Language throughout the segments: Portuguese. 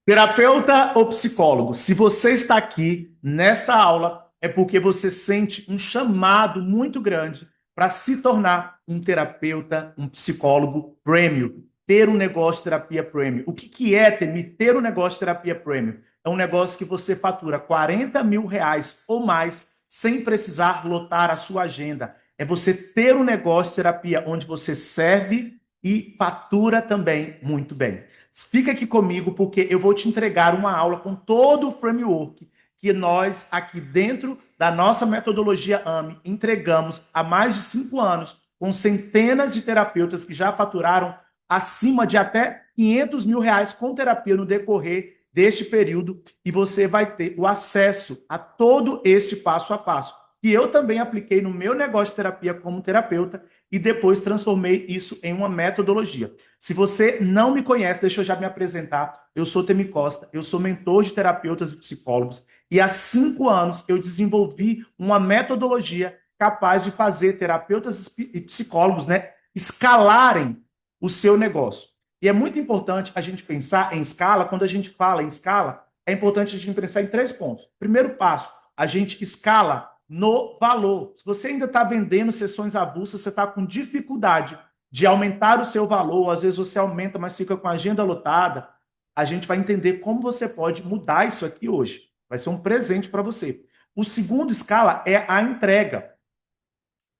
Terapeuta ou psicólogo, se você está aqui nesta aula, é porque você sente um chamado muito grande para se tornar um terapeuta, um psicólogo premium, ter um negócio de terapia premium. O que é ter um negócio de terapia premium? É um negócio que você fatura R$ 40.000 ou mais sem precisar lotar a sua agenda. É você ter um negócio de terapia onde você serve e fatura também muito bem. Fica aqui comigo porque eu vou te entregar uma aula com todo o framework que nós aqui dentro da nossa metodologia AME entregamos há mais de 5 anos com centenas de terapeutas que já faturaram acima de até R$ 500.000 com terapia no decorrer deste período e você vai ter o acesso a todo este passo a passo que eu também apliquei no meu negócio de terapia como terapeuta e depois transformei isso em uma metodologia. Se você não me conhece, deixa eu já me apresentar. Eu sou Temi Costa, eu sou mentor de terapeutas e psicólogos e há 5 anos eu desenvolvi uma metodologia capaz de fazer terapeutas e psicólogos, né, escalarem o seu negócio. E é muito importante a gente pensar em escala. Quando a gente fala em escala, é importante a gente pensar em 3 pontos. Primeiro passo, a gente escala no valor. Se você ainda está vendendo sessões avulsas, você está com dificuldade de aumentar o seu valor, às vezes você aumenta, mas fica com a agenda lotada, a gente vai entender como você pode mudar isso aqui hoje. Vai ser um presente para você. O segundo escala é a entrega.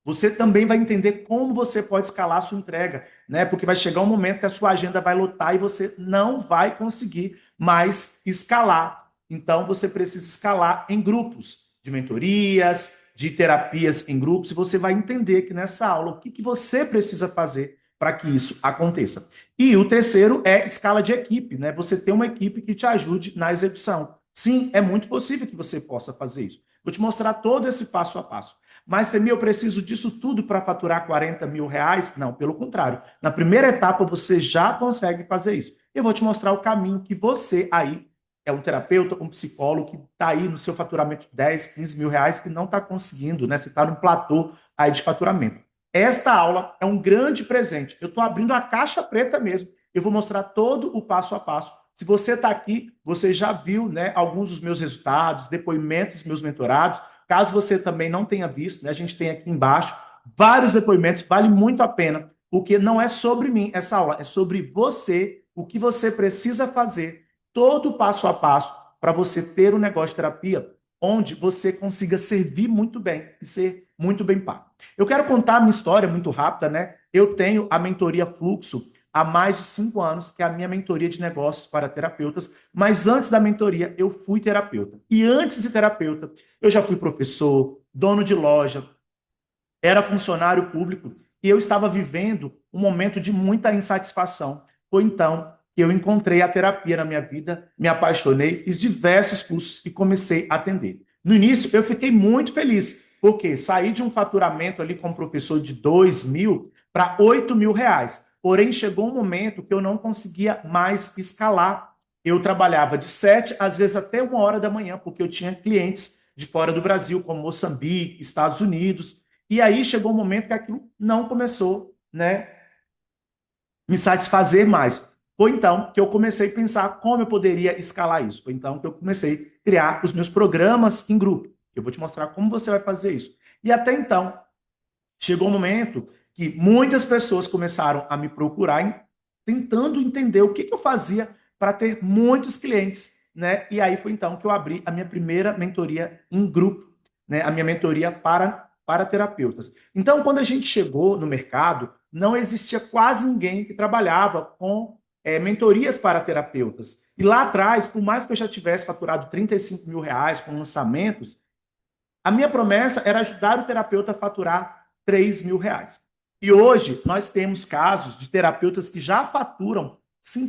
Você também vai entender como você pode escalar a sua entrega, né? Porque vai chegar um momento que a sua agenda vai lotar e você não vai conseguir mais escalar. Então, você precisa escalar em grupos de mentorias, de terapias em grupos, e você vai entender que nessa aula o que você precisa fazer para que isso aconteça. E o terceiro é escala de equipe, né? Você ter uma equipe que te ajude na execução. Sim, é muito possível que você possa fazer isso. Vou te mostrar todo esse passo a passo. Mas, Temi, eu preciso disso tudo para faturar R$ 40.000? Não, pelo contrário. Na primeira etapa, você já consegue fazer isso. Eu vou te mostrar o caminho que você aí é um terapeuta, um psicólogo que está aí no seu faturamento de 10, R$ 15.000 e não está conseguindo, né? Você está no platô aí de faturamento. Esta aula é um grande presente. Eu estou abrindo a caixa preta mesmo. Eu vou mostrar todo o passo a passo. Se você está aqui, você já viu, né, alguns dos meus resultados, depoimentos dos meus mentorados. Caso você também não tenha visto, né, a gente tem aqui embaixo vários depoimentos, vale muito a pena, porque não é sobre mim essa aula, é sobre você, o que você precisa fazer, todo o passo a passo para você ter um negócio de terapia onde você consiga servir muito bem e ser muito bem pago. Eu quero contar a minha história muito rápida, né? Eu tenho a mentoria Fluxo há mais de 5 anos, que é a minha mentoria de negócios para terapeutas, mas antes da mentoria eu fui terapeuta. E antes de terapeuta, eu já fui professor, dono de loja, era funcionário público e eu estava vivendo um momento de muita insatisfação. Foi então que eu encontrei a terapia na minha vida, me apaixonei, fiz diversos cursos e comecei a atender. No início, eu fiquei muito feliz, porque saí de um faturamento ali como professor de 2.000 para R$ 8.000. Porém, chegou um momento que eu não conseguia mais escalar. Eu trabalhava de 7, às vezes até 1 hora da manhã, porque eu tinha clientes de fora do Brasil, como Moçambique, Estados Unidos, e aí chegou um momento que aquilo não começou, né, me satisfazer mais. Foi então que eu comecei a pensar como eu poderia escalar isso. Foi então que eu comecei a criar os meus programas em grupo. Eu vou te mostrar como você vai fazer isso. E até então, chegou um momento que muitas pessoas começaram a me procurar tentando entender o que eu fazia para ter muitos clientes, né? E aí foi então que eu abri a minha primeira mentoria em grupo, né? A minha mentoria para terapeutas. Então, quando a gente chegou no mercado, não existia quase ninguém que trabalhava com mentorias para terapeutas. E lá atrás, por mais que eu já tivesse faturado R$ 35.000 com lançamentos, a minha promessa era ajudar o terapeuta a faturar R$ 3.000. E hoje nós temos casos de terapeutas que já faturam R$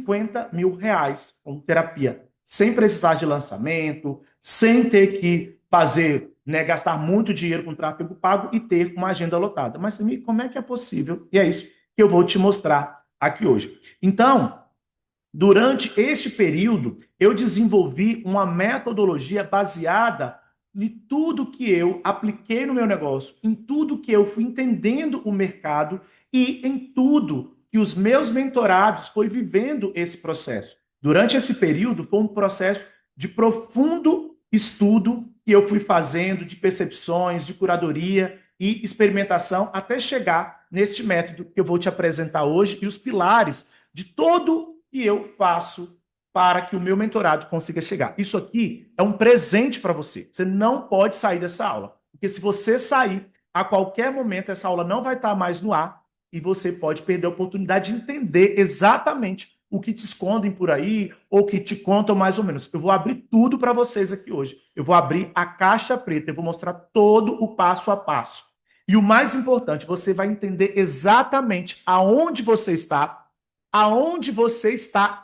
50.000 com terapia, sem precisar de lançamento, sem ter que fazer, né, gastar muito dinheiro com tráfego pago e ter uma agenda lotada. Mas como é que é possível? E é isso que eu vou te mostrar aqui hoje. Então, durante este período, eu desenvolvi uma metodologia baseada em tudo que eu apliquei no meu negócio, em tudo que eu fui entendendo o mercado e em tudo que os meus mentorados foi vivendo esse processo. Durante esse período, foi um processo de profundo estudo que eu fui fazendo, de percepções, de curadoria e experimentação, até chegar neste método que eu vou te apresentar hoje e os pilares de todo que eu faço para que o meu mentorado consiga chegar. Isso aqui é um presente para você. Você não pode sair dessa aula, porque se você sair, a qualquer momento essa aula não vai estar mais no ar e você pode perder a oportunidade de entender exatamente o que te escondem por aí ou que te contam mais ou menos. Eu vou abrir tudo para vocês aqui hoje. Eu vou abrir a caixa preta, eu vou mostrar todo o passo a passo. E o mais importante, você vai entender exatamente aonde você está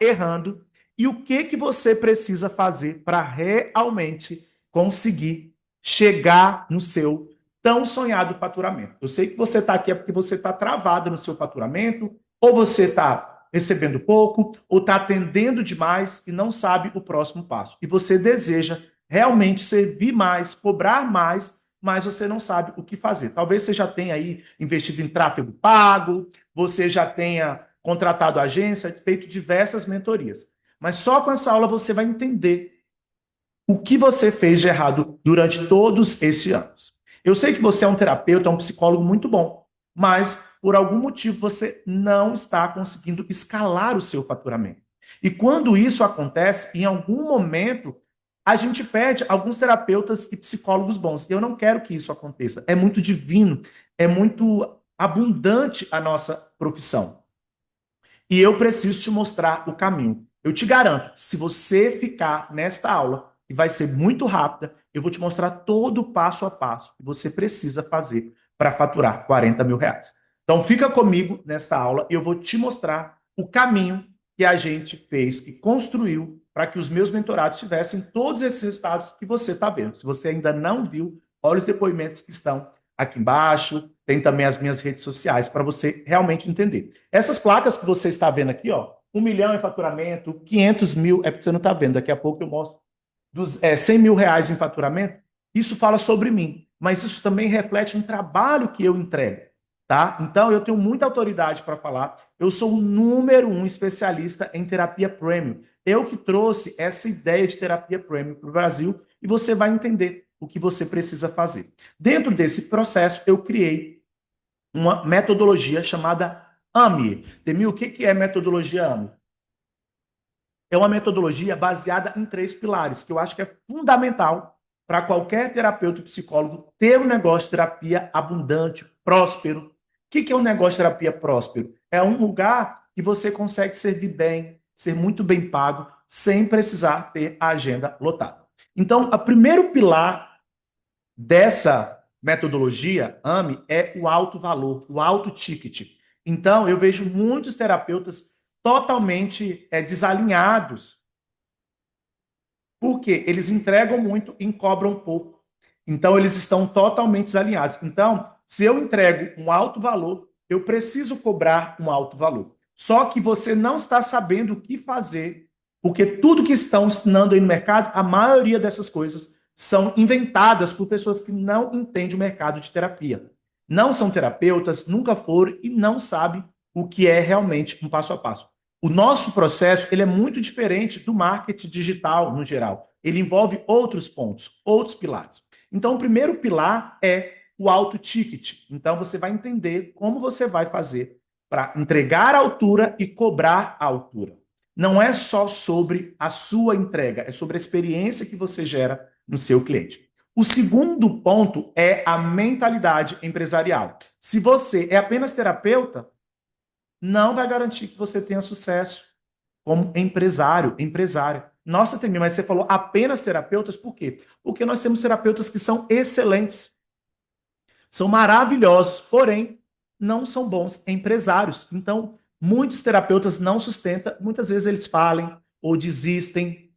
errando e o que você precisa fazer para realmente conseguir chegar no seu tão sonhado faturamento. Eu sei que você está aqui é porque você está travado no seu faturamento, ou você está recebendo pouco, ou está atendendo demais e não sabe o próximo passo. E você deseja realmente servir mais, cobrar mais, mas você não sabe o que fazer. Talvez você já tenha aí investido em tráfego pago, você já tenha contratado agência, feito diversas mentorias. Mas só com essa aula você vai entender o que você fez de errado durante todos esses anos. Eu sei que você é um terapeuta, é um psicólogo muito bom, mas por algum motivo você não está conseguindo escalar o seu faturamento. E quando isso acontece, em algum momento, a gente perde alguns terapeutas e psicólogos bons. E eu não quero que isso aconteça. É muito divino, é muito abundante a nossa profissão. E eu preciso te mostrar o caminho. Eu te garanto, se você ficar nesta aula, que vai ser muito rápida, eu vou te mostrar todo o passo a passo que você precisa fazer para faturar 40 mil reais. Então fica comigo nesta aula e eu vou te mostrar o caminho que a gente fez e construiu para que os meus mentorados tivessem todos esses resultados que você está vendo. Se você ainda não viu, olha os depoimentos que estão aqui embaixo, tem também as minhas redes sociais para você realmente entender. Essas placas que você está vendo aqui, ó, 1 milhão em faturamento, 500 mil, é porque você não está vendo, daqui a pouco eu mostro, 100 mil reais em faturamento, isso fala sobre mim, mas isso também reflete um trabalho que eu entrego, tá? Então eu tenho muita autoridade para falar, eu sou o número 1 especialista em terapia premium, eu que trouxe essa ideia de terapia premium para o Brasil e você vai entender o que você precisa fazer. Dentro desse processo, eu criei uma metodologia chamada AMI. Demil, o que é metodologia AMI? É uma metodologia baseada em 3 pilares, que eu acho que é fundamental para qualquer terapeuta e psicólogo ter um negócio de terapia abundante, próspero. O que é um negócio de terapia próspero? É um lugar que você consegue servir bem, ser muito bem pago, sem precisar ter a agenda lotada. Então, o primeiro pilar dessa metodologia, AME, é o alto valor, o alto ticket. Então, eu vejo muitos terapeutas totalmente desalinhados, porque eles entregam muito e cobram pouco. Então, eles estão totalmente desalinhados. Então, se eu entrego um alto valor, eu preciso cobrar um alto valor. Só que você não está sabendo o que fazer, porque tudo que estão ensinando aí no mercado, a maioria dessas coisas são inventadas por pessoas que não entendem o mercado de terapia. Não são terapeutas, nunca foram e não sabem o que é realmente um passo a passo. O nosso processo ele é muito diferente do marketing digital no geral. Ele envolve outros pontos, outros pilares. Então, o primeiro pilar é o alto ticket. Então, você vai entender como você vai fazer para entregar a altura e cobrar a altura. Não é só sobre a sua entrega, é sobre a experiência que você gera no seu cliente. O segundo ponto é a mentalidade empresarial. Se você é apenas terapeuta, não vai garantir que você tenha sucesso como empresário, empresária. Nossa, Temi, mas você falou apenas terapeutas, por quê? Porque nós temos terapeutas que são excelentes, são maravilhosos, porém não são bons empresários. Então, muitos terapeutas não sustentam, muitas vezes eles falem ou desistem,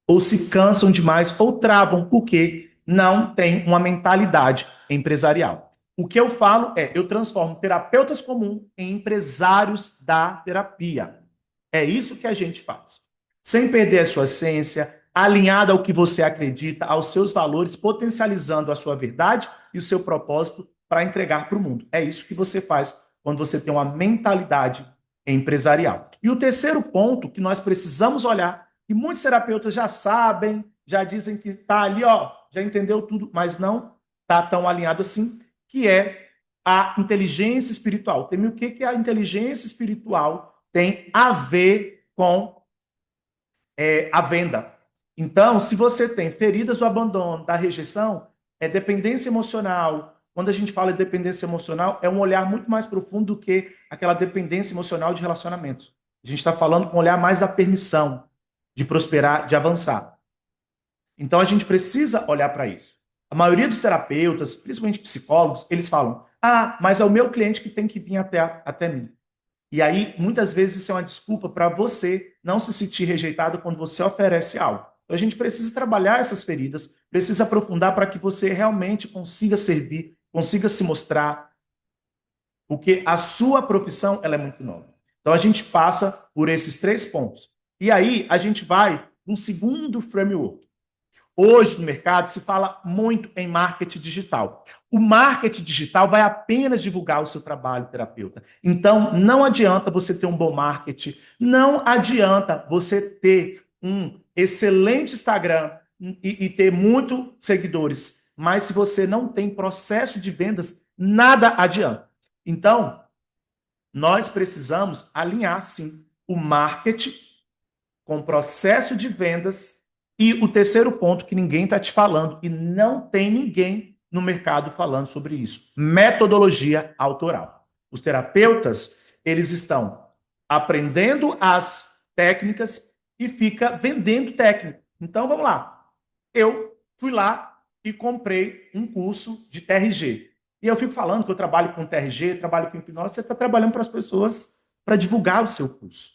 ou se cansam demais, ou travam, porque não tem uma mentalidade empresarial. O que eu falo é, eu transformo terapeutas comuns em empresários da terapia. É isso que a gente faz. Sem perder a sua essência, alinhada ao que você acredita, aos seus valores, potencializando a sua verdade e o seu propósito para entregar para o mundo. É isso que você faz quando você tem uma mentalidade empresarial. E o terceiro ponto que nós precisamos olhar, que muitos terapeutas já sabem, já dizem que está ali, ó, já entendeu tudo, mas não está tão alinhado assim, que é a inteligência espiritual. Tem o que a inteligência espiritual tem a ver com a venda. Então, se você tem feridas do abandono, da rejeição, é dependência emocional. Quando a gente fala de dependência emocional, é um olhar muito mais profundo do que aquela dependência emocional de relacionamento. A gente está falando com um olhar mais da permissão de prosperar, de avançar. Então, a gente precisa olhar para isso. A maioria dos terapeutas, principalmente psicólogos, eles falam: ah, mas é o meu cliente que tem que vir até mim. E aí, muitas vezes, isso é uma desculpa para você não se sentir rejeitado quando você oferece algo. Então, a gente precisa trabalhar essas feridas, precisa aprofundar para que você realmente consiga servir, consiga se mostrar, porque a sua profissão ela é muito nova. Então, a gente passa por esses 3 pontos. E aí, a gente vai para um segundo framework. Hoje, no mercado, se fala muito em marketing digital. O marketing digital vai apenas divulgar o seu trabalho, terapeuta. Então, não adianta você ter um bom marketing, não adianta você ter um excelente Instagram e ter muitos seguidores, mas se você não tem processo de vendas, nada adianta. Então, nós precisamos alinhar, sim, o marketing com o processo de vendas. E o terceiro ponto que ninguém está te falando, e não tem ninguém no mercado falando sobre isso: metodologia autoral. Os terapeutas, eles estão aprendendo as técnicas e fica vendendo técnica. Então, vamos lá. Eu fui lá e comprei um curso de TRG. E eu fico falando que eu trabalho com TRG, trabalho com hipnose, você está trabalhando para as pessoas para divulgar o seu curso,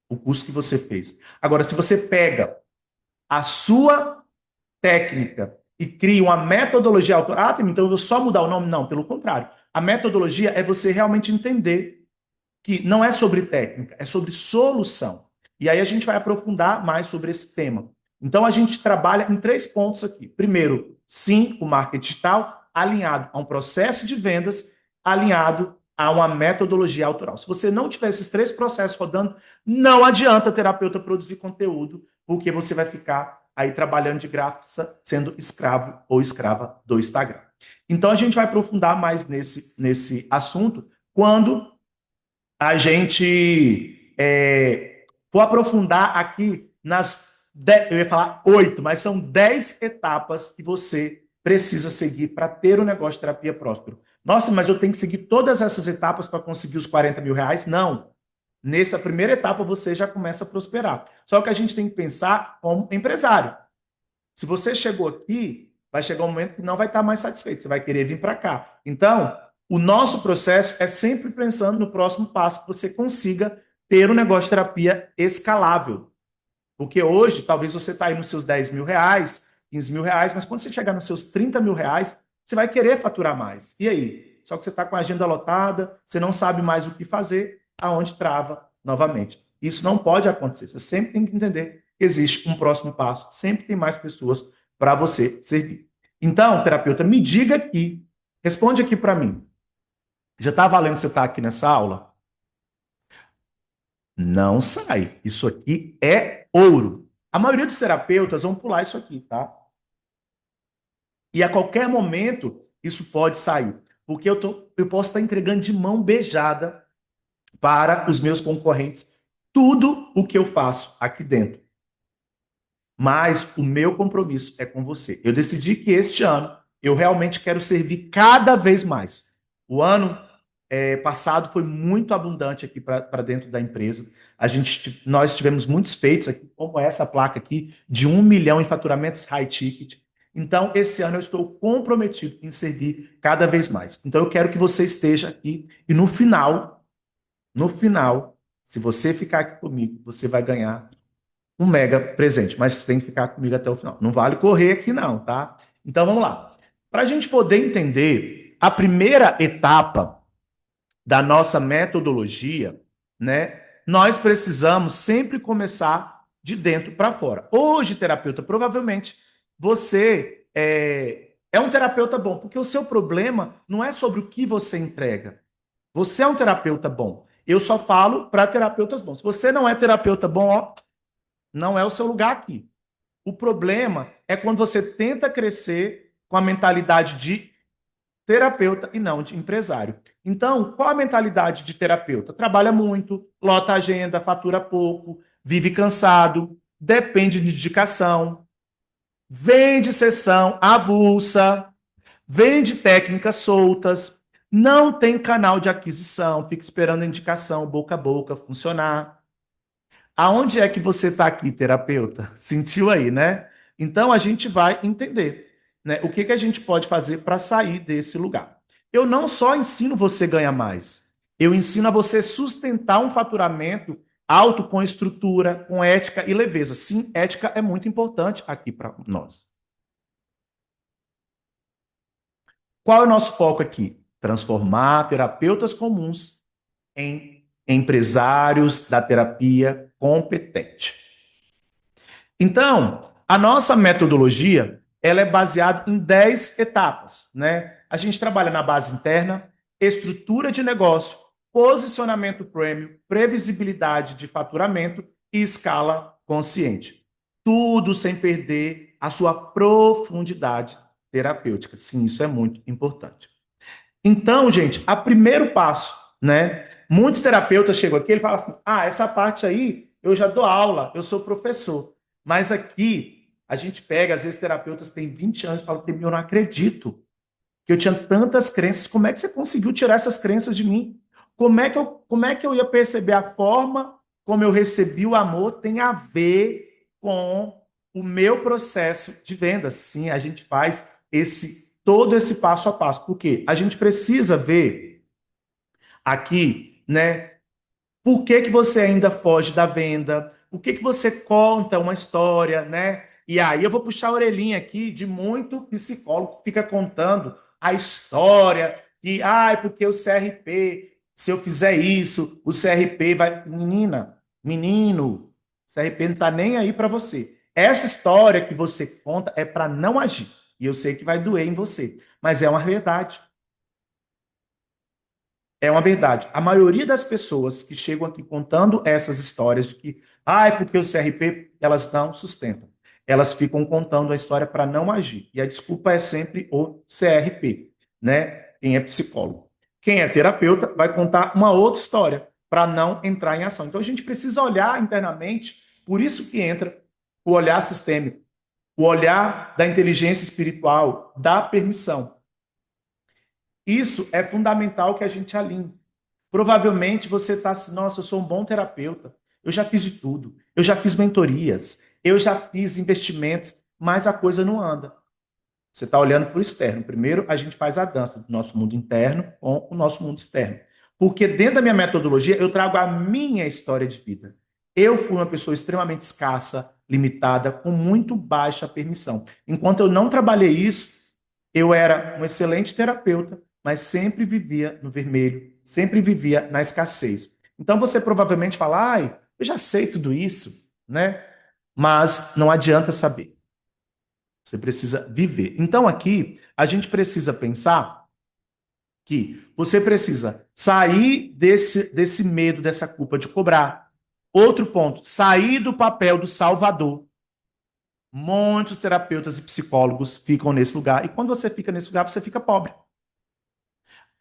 o curso que você fez. Agora, se você pega a sua técnica e cria uma metodologia autoral, então eu vou só mudar o nome? Não, pelo contrário. A metodologia é você realmente entender que não é sobre técnica, é sobre solução. E aí a gente vai aprofundar mais sobre esse tema. Então a gente trabalha em 3 pontos aqui. Primeiro, sim, o marketing digital alinhado a um processo de vendas, alinhado a uma metodologia autoral. Se você não tiver esses 3 processos rodando, não adianta terapeuta produzir conteúdo, porque você vai ficar aí trabalhando de graça, sendo escravo ou escrava do Instagram. Então a gente vai aprofundar mais nesse assunto quando a gente for aprofundar aqui eu ia falar 8, mas são 10 etapas que você precisa seguir para ter um negócio de terapia próspero. Nossa, mas eu tenho que seguir todas essas etapas para conseguir os 40 mil reais? Não. Nessa primeira etapa você já começa a prosperar. Só que a gente tem que pensar como empresário. Se você chegou aqui, vai chegar um momento que não vai estar mais satisfeito, você vai querer vir para cá. Então, o nosso processo é sempre pensando no próximo passo, que você consiga ter um negócio de terapia escalável. Porque hoje, talvez você está aí nos seus 10 mil reais, 15 mil reais, mas quando você chegar nos seus 30 mil reais, você vai querer faturar mais. E aí? Só que você está com a agenda lotada, você não sabe mais o que fazer, aonde trava novamente. Isso não pode acontecer. Você sempre tem que entender que existe um próximo passo, sempre tem mais pessoas para você servir. Então, terapeuta, me diga aqui, responde aqui para mim. Já está valendo você estar aqui nessa aula? Não sai. Isso aqui é ouro. A maioria dos terapeutas vão pular isso aqui, tá? E a qualquer momento isso pode sair. Porque eu posso estar entregando de mão beijada para os meus concorrentes tudo o que eu faço aqui dentro. Mas o meu compromisso é com você. Eu decidi que este ano eu realmente quero servir cada vez mais. O ano passado foi muito abundante aqui para dentro da empresa. Nós tivemos muitos feitos aqui, como essa placa aqui, de 1 milhão em faturamentos high ticket. Então, esse ano eu estou comprometido em servir cada vez mais. Então, eu quero que você esteja aqui e no final, se você ficar aqui comigo, você vai ganhar um mega presente, mas você tem que ficar comigo até o final. Não vale correr aqui não, tá? Então, vamos lá. Para a gente poder entender a primeira etapa da nossa metodologia, né? Nós precisamos sempre começar de dentro para fora. Hoje, terapeuta, provavelmente você é um terapeuta bom, porque o seu problema não é sobre o que você entrega. Você é um terapeuta bom. Eu só falo para terapeutas bons. Se você não é terapeuta bom, ó, não é o seu lugar aqui. O problema é quando você tenta crescer com a mentalidade de terapeuta e não de empresário. Então, qual a mentalidade de terapeuta? Trabalha muito, lota a agenda, fatura pouco, vive cansado, depende de indicação, vende sessão avulsa, vende técnicas soltas, não tem canal de aquisição, fica esperando a indicação boca a boca funcionar. Aonde é que você está aqui, terapeuta? Sentiu aí, né? Então a gente vai entender, né, o que que a gente pode fazer para sair desse lugar. Eu não só ensino você a ganhar mais, eu ensino a você sustentar um faturamento alto com estrutura, com ética e leveza. Sim, ética é muito importante aqui para nós. Qual é o nosso foco aqui? Transformar terapeutas comuns em empresários da terapia competente. Então, a nossa metodologia, ela é baseada em 10 etapas, né? A gente trabalha na base interna, estrutura de negócio, posicionamento premium, previsibilidade de faturamento e escala consciente. Tudo sem perder a sua profundidade terapêutica. Sim, isso é muito importante. Então, gente, a primeiro passo, né? Muitos terapeutas chegam aqui e falam assim: ah, essa parte aí eu já dou aula, eu sou professor. Mas aqui a gente pega, às vezes, terapeutas têm 20 anos e falam: eu não acredito que eu tinha tantas crenças. Como é que você conseguiu tirar essas crenças de mim? Como é que eu ia perceber a forma como eu recebi o amor tem a ver com o meu processo de venda? Sim, a gente faz todo esse passo a passo. Porque a gente precisa ver aqui, né? Por que que você ainda foge da venda? Por que que você conta uma história, né? E aí eu vou puxar a orelhinha aqui de muito psicólogo que fica contando a história de, porque o CRP, se eu fizer isso, o CRP vai. Menina, menino, o CRP não está nem aí para você. Essa história que você conta é para não agir. E eu sei que vai doer em você, mas é uma verdade. É uma verdade. A maioria das pessoas que chegam aqui contando essas histórias de que, é porque o CRP, elas não sustentam. Elas ficam contando a história para não agir. E a desculpa é sempre o CRP, né? Quem é psicólogo. Quem é terapeuta vai contar uma outra história para não entrar em ação. Então a gente precisa olhar internamente, por isso que entra o olhar sistêmico, o olhar da inteligência espiritual, da permissão. Isso é fundamental que a gente alinhe. Provavelmente você está assim: nossa, eu sou um bom terapeuta, eu já fiz de tudo, eu já fiz mentorias, eu já fiz investimentos, mas a coisa não anda. Você está olhando para o externo. Primeiro, a gente faz a dança do nosso mundo interno com o nosso mundo externo. Porque dentro da minha metodologia, eu trago a minha história de vida. Eu fui uma pessoa extremamente escassa, limitada, com muito baixa permissão. Enquanto eu não trabalhei isso, eu era um excelente terapeuta, mas sempre vivia no vermelho, sempre vivia na escassez. Então você provavelmente fala: eu já sei tudo isso, né? Mas não adianta saber. Você precisa viver. Então aqui a gente precisa pensar que você precisa sair desse medo, dessa culpa de cobrar. Outro ponto, sair do papel do salvador. Muitos terapeutas e psicólogos ficam nesse lugar. E quando você fica nesse lugar, você fica pobre.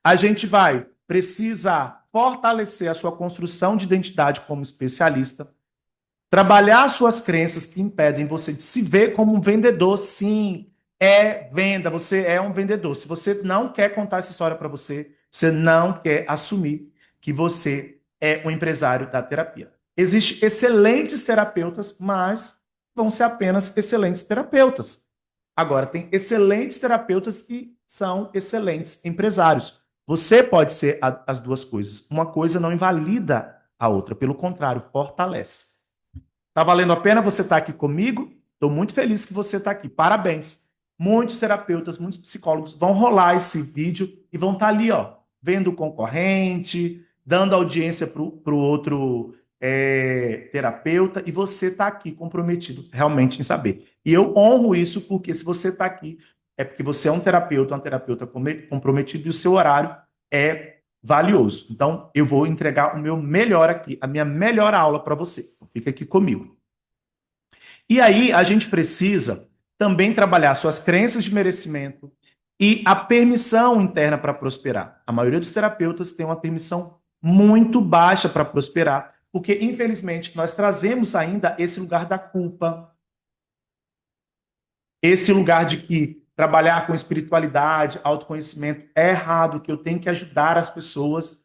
A gente vai precisar fortalecer a sua construção de identidade como especialista, trabalhar suas crenças que impedem você de se ver como um vendedor. Sim, é venda, você é um vendedor. Se você não quer contar essa história para você, você não quer assumir que você é um empresário da terapia. Existem excelentes terapeutas, mas vão ser apenas excelentes terapeutas. Agora, tem excelentes terapeutas que são excelentes empresários. Você pode ser as duas coisas. Uma coisa não invalida a outra, pelo contrário, fortalece. Tá valendo a pena você estar aqui comigo? Estou muito feliz que você está aqui. Parabéns. Muitos terapeutas, muitos psicólogos vão rolar esse vídeo e vão estar ali, ó, vendo o concorrente, dando audiência para o outro terapeuta, e você está aqui comprometido realmente em saber. E eu honro isso, porque se você está aqui, é porque você é um terapeuta comprometido, e o seu horário é valioso. Então, eu vou entregar o meu melhor aqui, a minha melhor aula para você. Fica aqui comigo. E aí, a gente precisa também trabalhar suas crenças de merecimento e a permissão interna para prosperar. A maioria dos terapeutas tem uma permissão muito baixa para prosperar, porque, infelizmente, nós trazemos ainda esse lugar da culpa, esse lugar de que trabalhar com espiritualidade, autoconhecimento é errado, que eu tenho que ajudar as pessoas.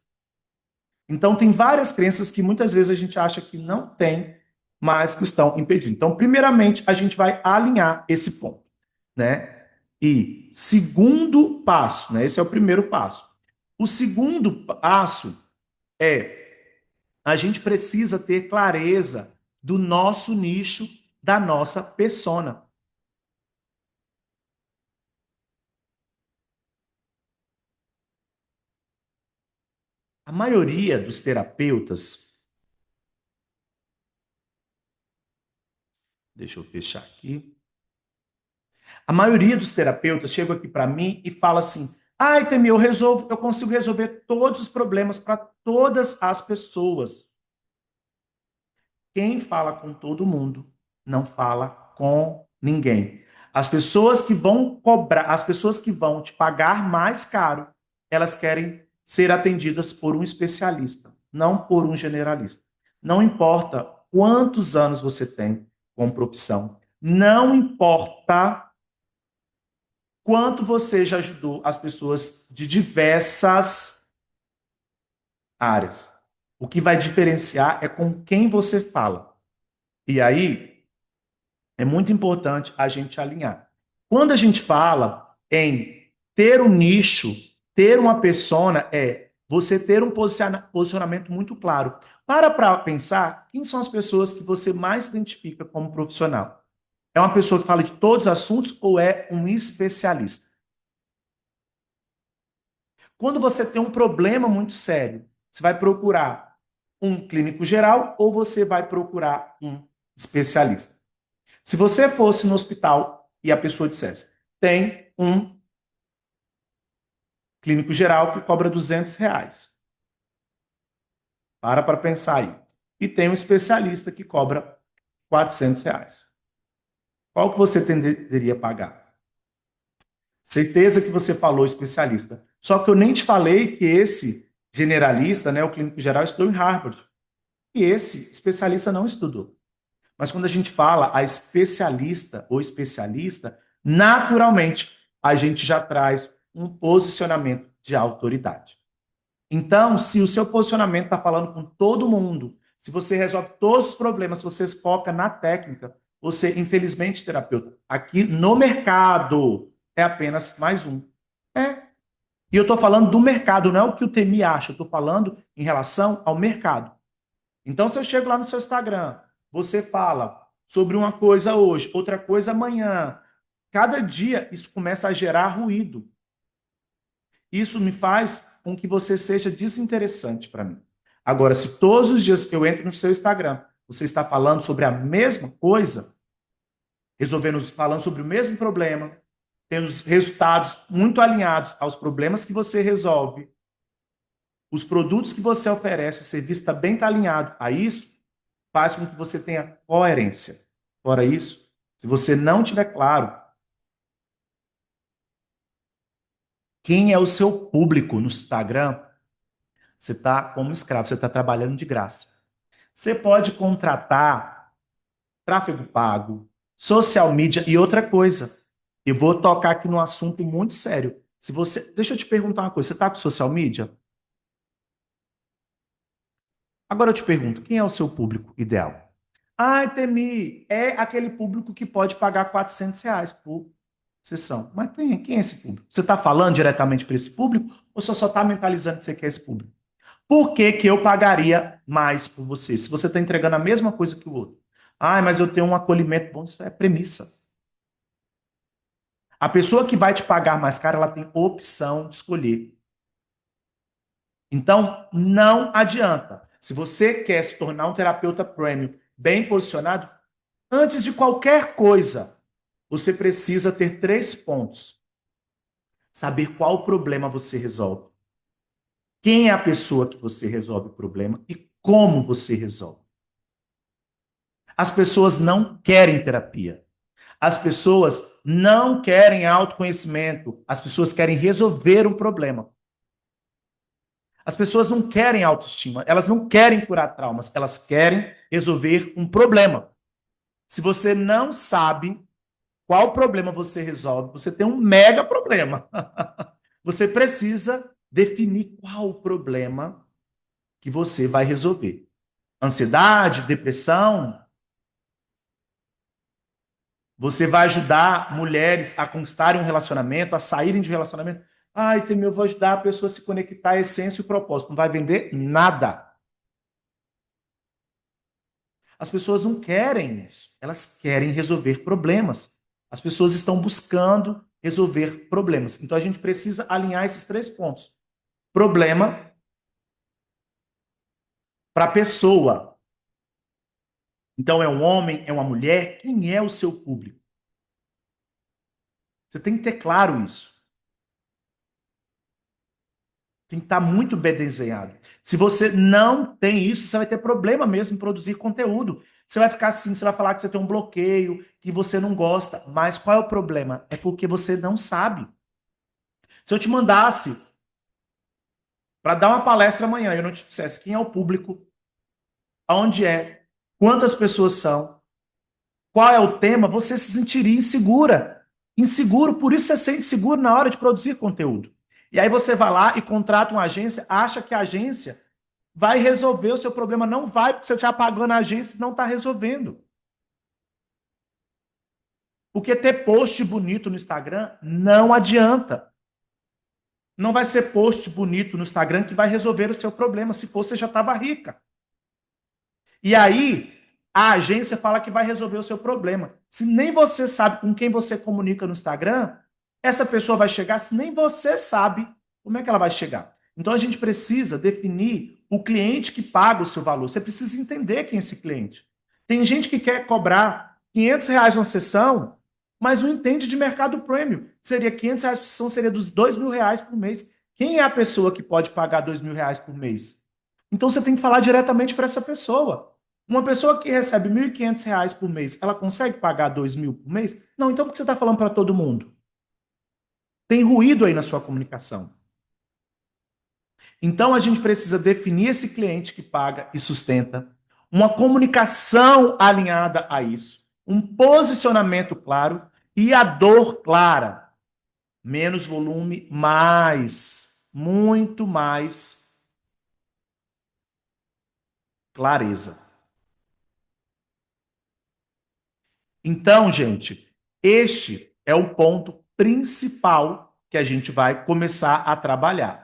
Então, tem várias crenças que muitas vezes a gente acha que não tem, mas que estão impedindo. Então, primeiramente, a gente vai alinhar esse ponto, né? E segundo passo, né? Esse é o primeiro passo. O segundo passo é a gente precisa ter clareza do nosso nicho, da nossa persona. A maioria dos terapeutas, deixa eu fechar aqui. A maioria dos terapeutas chegam aqui para mim e fala assim: "Ai, Temi, eu consigo resolver todos os problemas para todas as pessoas". Quem fala com todo mundo não fala com ninguém. As pessoas que vão cobrar, as pessoas que vão te pagar mais caro, elas querem ser atendidas por um especialista, não por um generalista. Não importa quantos anos você tem como profissão, não importa quanto você já ajudou as pessoas de diversas áreas. O que vai diferenciar é com quem você fala. E aí é muito importante a gente alinhar. Quando a gente fala em ter um nicho, ter uma persona, é você ter um posicionamento muito claro. Para pensar quem são as pessoas que você mais identifica como profissional. É uma pessoa que fala de todos os assuntos ou é um especialista? Quando você tem um problema muito sério, você vai procurar um clínico geral ou você vai procurar um especialista? Se você fosse no hospital e a pessoa dissesse, tem um clínico geral que cobra R$ 200. Para pensar aí. E tem um especialista que cobra R$ 400. Qual que você tenderia a pagar? Certeza que você falou especialista. Só que eu nem te falei que esse generalista, né, o clínico geral, estudou em Harvard. E esse especialista não estudou. Mas quando a gente fala a especialista ou especialista, naturalmente a gente já traz um posicionamento de autoridade. Então, se o seu posicionamento está falando com todo mundo, se você resolve todos os problemas, se você foca na técnica, você, infelizmente, terapeuta, aqui no mercado é apenas mais um. É. E eu estou falando do mercado, não é o que o TMI acha, eu estou falando em relação ao mercado. Então, se eu chego lá no seu Instagram, você fala sobre uma coisa hoje, outra coisa amanhã. Cada dia isso começa a gerar ruído. Isso me faz com que você seja desinteressante para mim. Agora, se todos os dias eu entro no seu Instagram, você está falando sobre a mesma coisa, falando sobre o mesmo problema, tendo os resultados muito alinhados aos problemas que você resolve, os produtos que você oferece, o serviço está bem alinhado a isso, faz com que você tenha coerência. Fora isso, se você não tiver claro quem é o seu público no Instagram, você está como escravo, você está trabalhando de graça. Você pode contratar tráfego pago, social media e outra coisa. Eu vou tocar aqui num assunto muito sério. Se você, deixa eu te perguntar uma coisa, você está com social media? Agora eu te pergunto, quem é o seu público ideal? Ah, Temi, é aquele público que pode pagar R$ 400 por sessão. Mas quem é esse público? Você está falando diretamente para esse público ou você só está mentalizando que você quer esse público? Por que que eu pagaria mais por você, se você está entregando a mesma coisa que o outro? Ah, mas eu tenho um acolhimento bom. Isso é premissa. A pessoa que vai te pagar mais caro, ela tem opção de escolher. Então, não adianta. Se você quer se tornar um terapeuta premium bem posicionado, antes de qualquer coisa, você precisa ter 3 pontos. Saber qual problema você resolve. quem é a pessoa que você resolve o problema e como você resolve. As pessoas não querem terapia. As pessoas não querem autoconhecimento. As pessoas querem resolver um problema. As pessoas não querem autoestima. Elas não querem curar traumas. Elas querem resolver um problema. Se você não sabe qual problema você resolve, você tem um mega problema. Você precisa definir qual o problema que você vai resolver. Ansiedade, depressão. Você vai ajudar mulheres a conquistarem um relacionamento, a saírem de um relacionamento. Ai, eu vou ajudar a pessoa a se conectar à essência e o propósito. Não vai vender nada. As pessoas não querem isso. Elas querem resolver problemas. As pessoas estão buscando resolver problemas. Então a gente precisa alinhar esses 3 pontos. Problema para a pessoa. Então é um homem, é uma mulher, quem é o seu público? Você tem que ter claro isso. Tem que estar muito bem desenhado. Se você não tem isso, você vai ter problema mesmo em produzir conteúdo. Você vai ficar assim, você vai falar que você tem um bloqueio, que você não gosta. Mas qual é o problema? É porque você não sabe. Se eu te mandasse para dar uma palestra amanhã e eu não te dissesse quem é o público, aonde é, quantas pessoas são, qual é o tema, você se sentiria insegura. Inseguro, por isso você se sente seguro na hora de produzir conteúdo. E aí você vai lá e contrata uma agência, acha que a agência vai resolver o seu problema. Não vai, porque você está pagando a agência e não está resolvendo. Porque ter post bonito no Instagram não adianta. Não vai ser post bonito no Instagram que vai resolver o seu problema. Se fosse, você já estava rica. E aí, a agência fala que vai resolver o seu problema. Se nem você sabe com quem você comunica no Instagram, essa pessoa vai chegar, se nem você sabe, como é que ela vai chegar? Então a gente precisa definir o cliente que paga o seu valor. Você precisa entender quem é esse cliente. Tem gente que quer cobrar R$ 500 uma sessão, mas não entende de mercado premium. Seria R$ 500 por sessão, seria dos R$ 2.000 por mês. Quem é a pessoa que pode pagar R$ 2.000 por mês? Então você tem que falar diretamente para essa pessoa. Uma pessoa que recebe R$ 1.500 por mês, ela consegue pagar 2.000 por mês? Não, então por que você está falando para todo mundo? Tem ruído aí na sua comunicação. Então a gente precisa definir esse cliente que paga e sustenta, uma comunicação alinhada a isso, um posicionamento claro e a dor clara. Menos volume, mais, muito mais clareza. Então, gente, este é o ponto principal que a gente vai começar a trabalhar.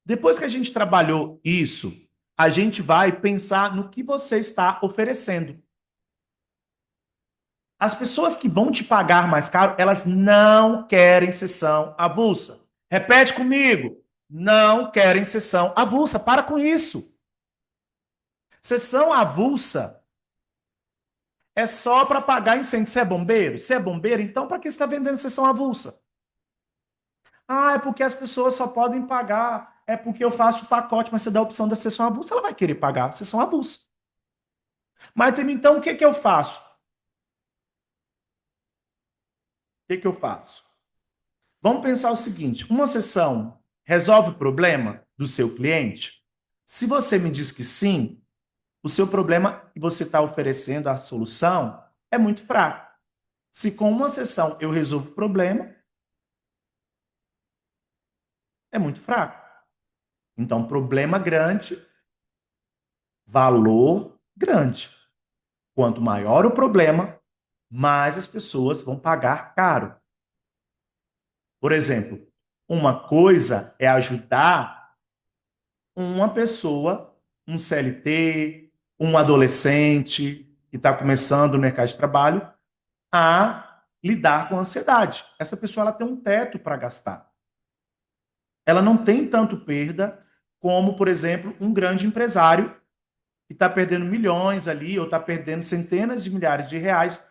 Depois que a gente trabalhou isso, a gente vai pensar no que você está oferecendo. As pessoas que vão te pagar mais caro, elas não querem sessão avulsa. Repete comigo. Não querem sessão avulsa. Para com isso. Sessão avulsa é só para pagar incêndio. Você é bombeiro? Você é bombeiro? Então, para que você está vendendo sessão avulsa? Ah, é porque as pessoas só podem pagar. É porque eu faço o pacote, mas você dá a opção da sessão avulsa, ela vai querer pagar a sessão avulsa. Mas então, o que que eu faço? O que que eu faço? Vamos pensar o seguinte: uma sessão resolve o problema do seu cliente? Se você me diz que sim, o seu problema que você está oferecendo a solução é muito fraco. Se com uma sessão eu resolvo o problema, é muito fraco. Então, problema grande, valor grande. Quanto maior o problema, mais as pessoas vão pagar caro. Por exemplo, uma coisa é ajudar uma pessoa, um CLT, um adolescente que está começando no mercado de trabalho, a lidar com a ansiedade. Essa pessoa ela tem um teto para gastar. Ela não tem tanto perda como, por exemplo, um grande empresário que está perdendo milhões ali, ou está perdendo centenas de milhares de reais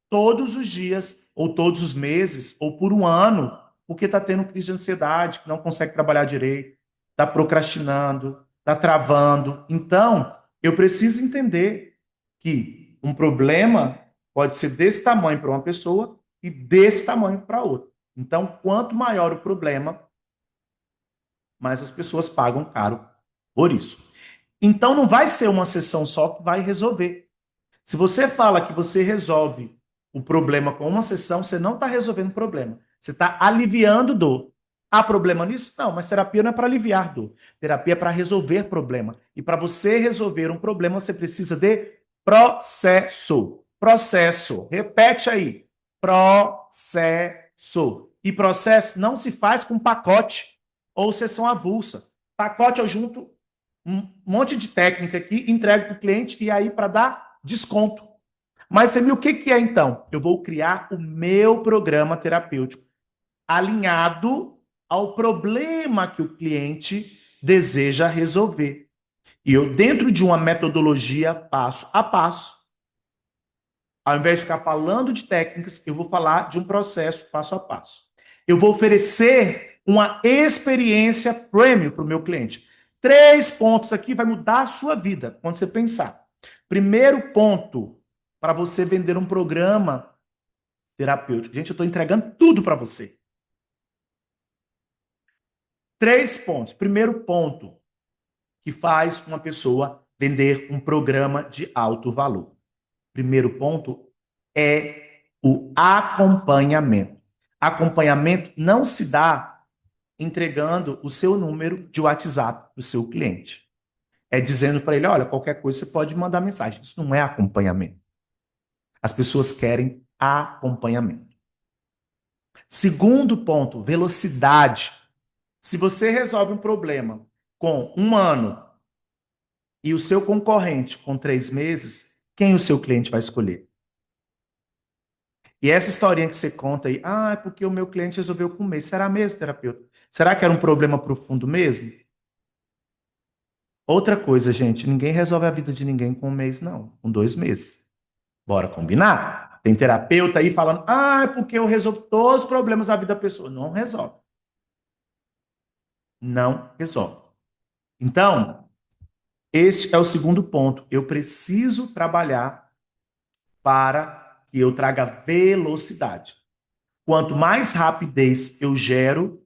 todos os dias, ou todos os meses, ou por um ano, porque está tendo crise de ansiedade, que não consegue trabalhar direito, está procrastinando, está travando. Então, eu preciso entender que um problema pode ser desse tamanho para uma pessoa e desse tamanho para outra. Então, quanto maior o problema, mais as pessoas pagam caro por isso. Então, não vai ser uma sessão só que vai resolver. Se você fala que você resolve o problema com uma sessão, você não está resolvendo o problema. Você está aliviando dor. Há problema nisso? Não, mas terapia não é para aliviar dor. Terapia é para resolver problema. E para você resolver um problema, você precisa de processo. Processo. Repete aí. Processo. E processo não se faz com pacote ou sessão avulsa. Pacote eu junto um monte de técnica aqui, entrego para o cliente e aí para dar desconto. Mas, Semil, o que é então? Eu vou criar o meu programa terapêutico alinhado ao problema que o cliente deseja resolver. E eu, dentro de uma metodologia passo a passo, ao invés de ficar falando de técnicas, eu vou falar de um processo passo a passo. Eu vou oferecer uma experiência premium para o meu cliente. 3 pontos aqui vai mudar a sua vida quando você pensar. Primeiro ponto para você vender um programa terapêutico. Gente, eu estou entregando tudo para você. 3 pontos. Primeiro ponto que faz uma pessoa vender um programa de alto valor. Primeiro ponto é o acompanhamento. Acompanhamento não se dá entregando o seu número de WhatsApp do seu cliente. É dizendo para ele, olha, qualquer coisa você pode mandar mensagem. Isso não é acompanhamento. As pessoas querem acompanhamento. Segundo ponto, velocidade. Se você resolve um problema com 1 ano e o seu concorrente com 3 meses, quem o seu cliente vai escolher? E essa historinha que você conta aí, é porque o meu cliente resolveu com 1 mês. Será mesmo, terapeuta? Será que era um problema profundo mesmo? Outra coisa, gente, ninguém resolve a vida de ninguém com 1 mês, não. Com 2 meses. Bora combinar? Tem terapeuta aí falando, é porque eu resolvo todos os problemas da vida da pessoa. Não resolve. Não resolve. Então, este é o segundo ponto. Eu preciso trabalhar para que eu traga velocidade. Quanto mais rapidez eu gero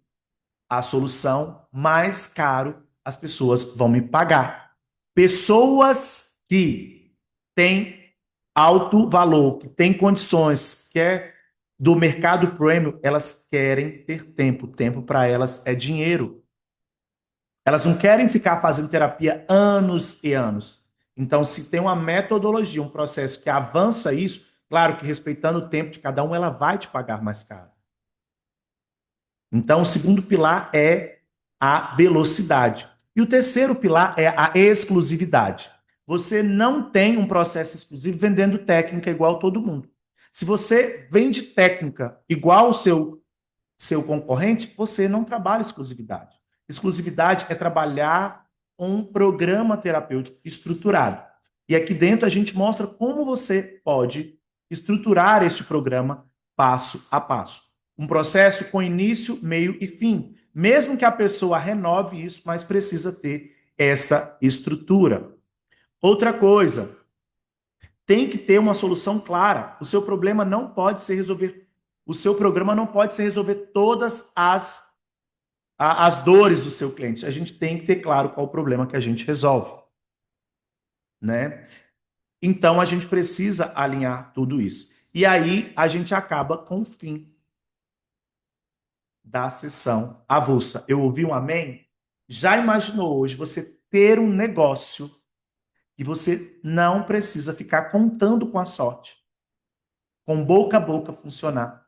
a solução, mais caro as pessoas vão me pagar. Pessoas que têm alto valor, que têm condições, que é do mercado premium, elas querem ter tempo. Tempo para elas é dinheiro. Elas não querem ficar fazendo terapia anos e anos. Então, se tem uma metodologia, um processo que avança isso, claro que respeitando o tempo de cada um, ela vai te pagar mais caro. Então, o segundo pilar é a velocidade. E o terceiro pilar é a exclusividade. Você não tem um processo exclusivo vendendo técnica igual todo mundo. Se você vende técnica igual o seu concorrente, você não trabalha exclusividade. Exclusividade é trabalhar um programa terapêutico estruturado. E aqui dentro a gente mostra como você pode estruturar este programa passo a passo. Um processo com início, meio e fim. Mesmo que a pessoa renove isso, mas precisa ter essa estrutura. Outra coisa, tem que ter uma solução clara. O seu problema não pode ser resolver. O seu programa não pode ser resolver todas as dores do seu cliente. A gente tem que ter claro qual o problema que a gente resolve, né? Então a gente precisa alinhar tudo isso. E aí a gente acaba com o fim da sessão avulsa. Eu ouvi um amém? Já imaginou hoje você ter um negócio e você não precisa ficar contando com a sorte, com boca a boca funcionar,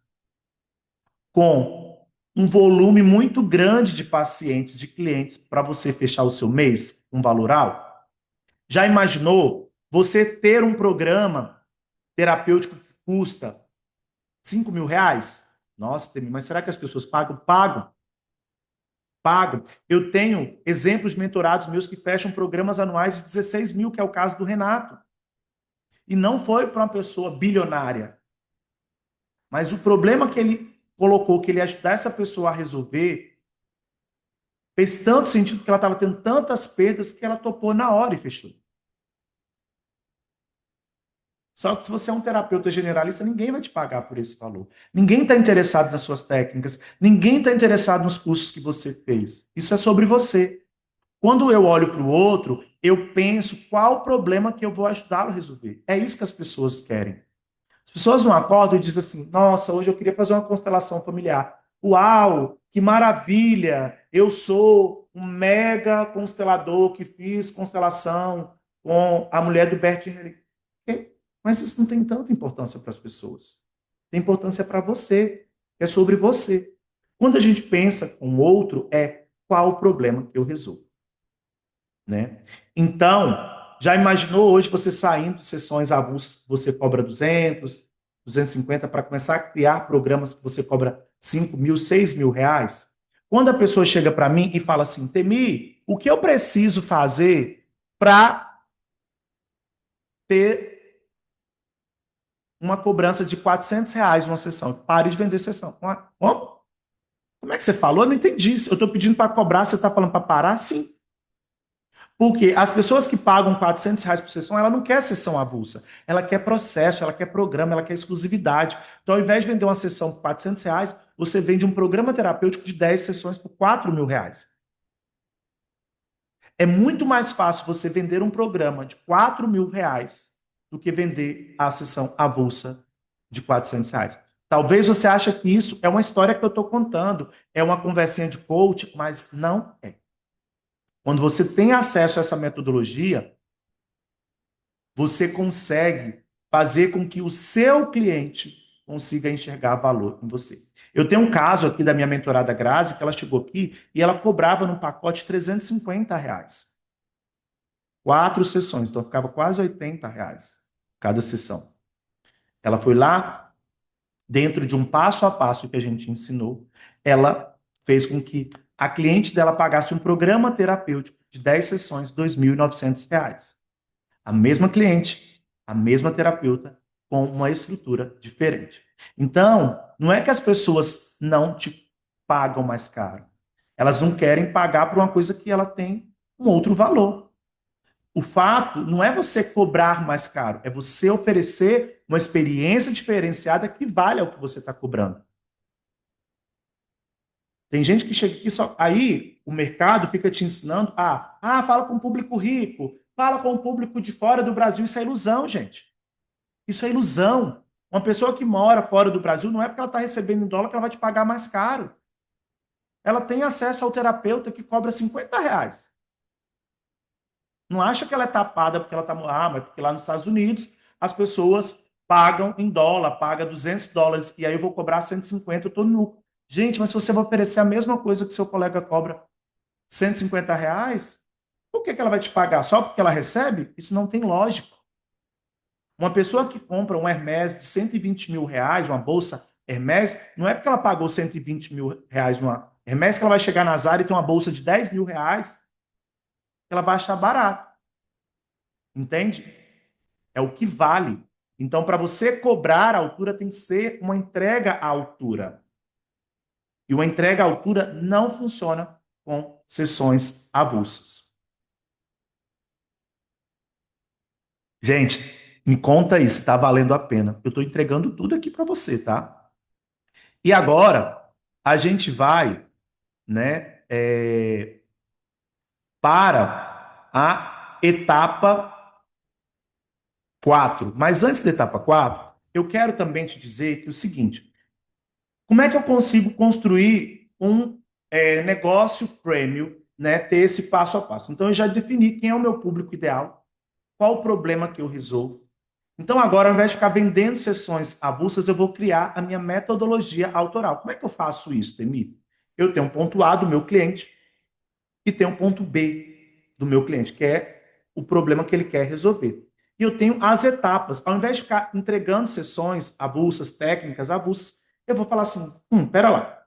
com um volume muito grande de pacientes, de clientes, para você fechar o seu mês, um valor alto? Já imaginou você ter um programa terapêutico que custa R$ 5.000? Nossa, mas será que as pessoas pagam? Pagam. Pagam. Eu tenho exemplos de mentorados meus que fecham programas anuais de 16 mil, que é o caso do Renato. E não foi para uma pessoa bilionária. Mas o problema que ele colocou, que ele ia ajudar essa pessoa a resolver, Fez tanto sentido que ela estava tendo tantas perdas que ela topou na hora e fechou. Só que se você é um terapeuta generalista, ninguém vai te pagar por esse valor. Ninguém está interessado nas suas técnicas, ninguém está interessado nos cursos que você fez. Isso é sobre você. Quando eu olho para o outro, eu penso qual o problema que eu vou ajudá-lo a resolver. É isso que as pessoas querem. As pessoas não acordam e dizem assim: nossa, hoje eu queria fazer uma constelação familiar. Uau, que maravilha! Eu sou um mega constelador que fiz constelação com a mulher do Bert Hellinger. Mas isso não tem tanta importância para as pessoas. Tem importância para você. É sobre você. Quando a gente pensa com o outro, é qual o problema que eu resolvo, né? Então, já imaginou hoje você saindo de sessões avulsas que você cobra 200, 250 para começar a criar programas que você cobra 5 mil, 6 mil reais? Quando a pessoa chega para mim e fala assim, Temi, o que eu preciso fazer para ter uma cobrança de 400 reais numa sessão? Pare de vender sessão. Como? Como é que você falou? Eu não entendi. Eu estou pedindo para cobrar, você está falando para parar? Sim. Porque as pessoas que pagam 400 reais por sessão, ela não quer sessão avulsa. Ela quer processo, ela quer programa, ela quer exclusividade. Então, ao invés de vender uma sessão por 400 reais, você vende um programa terapêutico de 10 sessões por 4 mil reais. É muito mais fácil você vender um programa de 4 mil reais do que vender a sessão avulsa de 400 reais. Talvez você ache que isso é uma história que eu estou contando, é uma conversinha de coach, mas não é. Quando você tem acesso a essa metodologia, você consegue fazer com que o seu cliente consiga enxergar valor em você. Eu tenho um caso aqui da minha mentorada Grazi, que ela chegou aqui e ela cobrava num pacote 350 reais. 4 sessões, então ficava quase 80 reais cada sessão. Ela foi lá, dentro de um passo a passo que a gente ensinou, ela fez com que a cliente dela pagasse um programa terapêutico de 10 sessões, R$ 2.900. A mesma cliente, a mesma terapeuta, com uma estrutura diferente. Então, não é que as pessoas não te pagam mais caro. Elas não querem pagar por uma coisa que ela tem um outro valor. O fato não é você cobrar mais caro, é você oferecer uma experiência diferenciada que vale ao que você está cobrando. Tem gente que chega aqui só. Aí o mercado fica te ensinando fala com o público rico, fala com o público de fora do Brasil. Isso é ilusão, gente. Isso é ilusão. Uma pessoa que mora fora do Brasil não é porque ela está recebendo em dólar que ela vai te pagar mais caro. Ela tem acesso ao terapeuta que cobra 50 reais. Não acha que ela é tapada porque ela está. Mas porque lá nos Estados Unidos as pessoas pagam em dólar, paga US$ 200, e aí eu vou cobrar 150, eu estou no lucro. Gente, mas se você vai oferecer a mesma coisa que seu colega cobra 150 reais, por que ela vai te pagar? Só porque ela recebe? Isso não tem lógica. Uma pessoa que compra um Hermès de 120 mil reais, uma bolsa Hermès, não é porque ela pagou 120 mil reais numa Hermès que ela vai chegar na Zara e ter uma bolsa de 10 mil reais, que ela vai achar barato. Entende? É o que vale. Então, para você cobrar a altura, tem que ser uma entrega à altura. E uma entrega à altura não funciona com sessões avulsas. Gente, me conta aí se está valendo a pena. Eu estou entregando tudo aqui para você, tá? E agora, a gente vai, né, para a etapa 4. Mas antes da etapa 4, eu quero também te dizer que é o seguinte: como é que eu consigo construir um negócio premium, né, ter esse passo a passo? Então, eu já defini quem é o meu público ideal, qual o problema que eu resolvo. Então, agora, ao invés de ficar vendendo sessões avulsas, eu vou criar a minha metodologia autoral. Como é que eu faço isso, Temi? Eu tenho um ponto A do meu cliente e tenho um ponto B do meu cliente, que é o problema que ele quer resolver. E eu tenho as etapas. Ao invés de ficar entregando sessões avulsas, técnicas avulsas, eu vou falar assim, pera lá.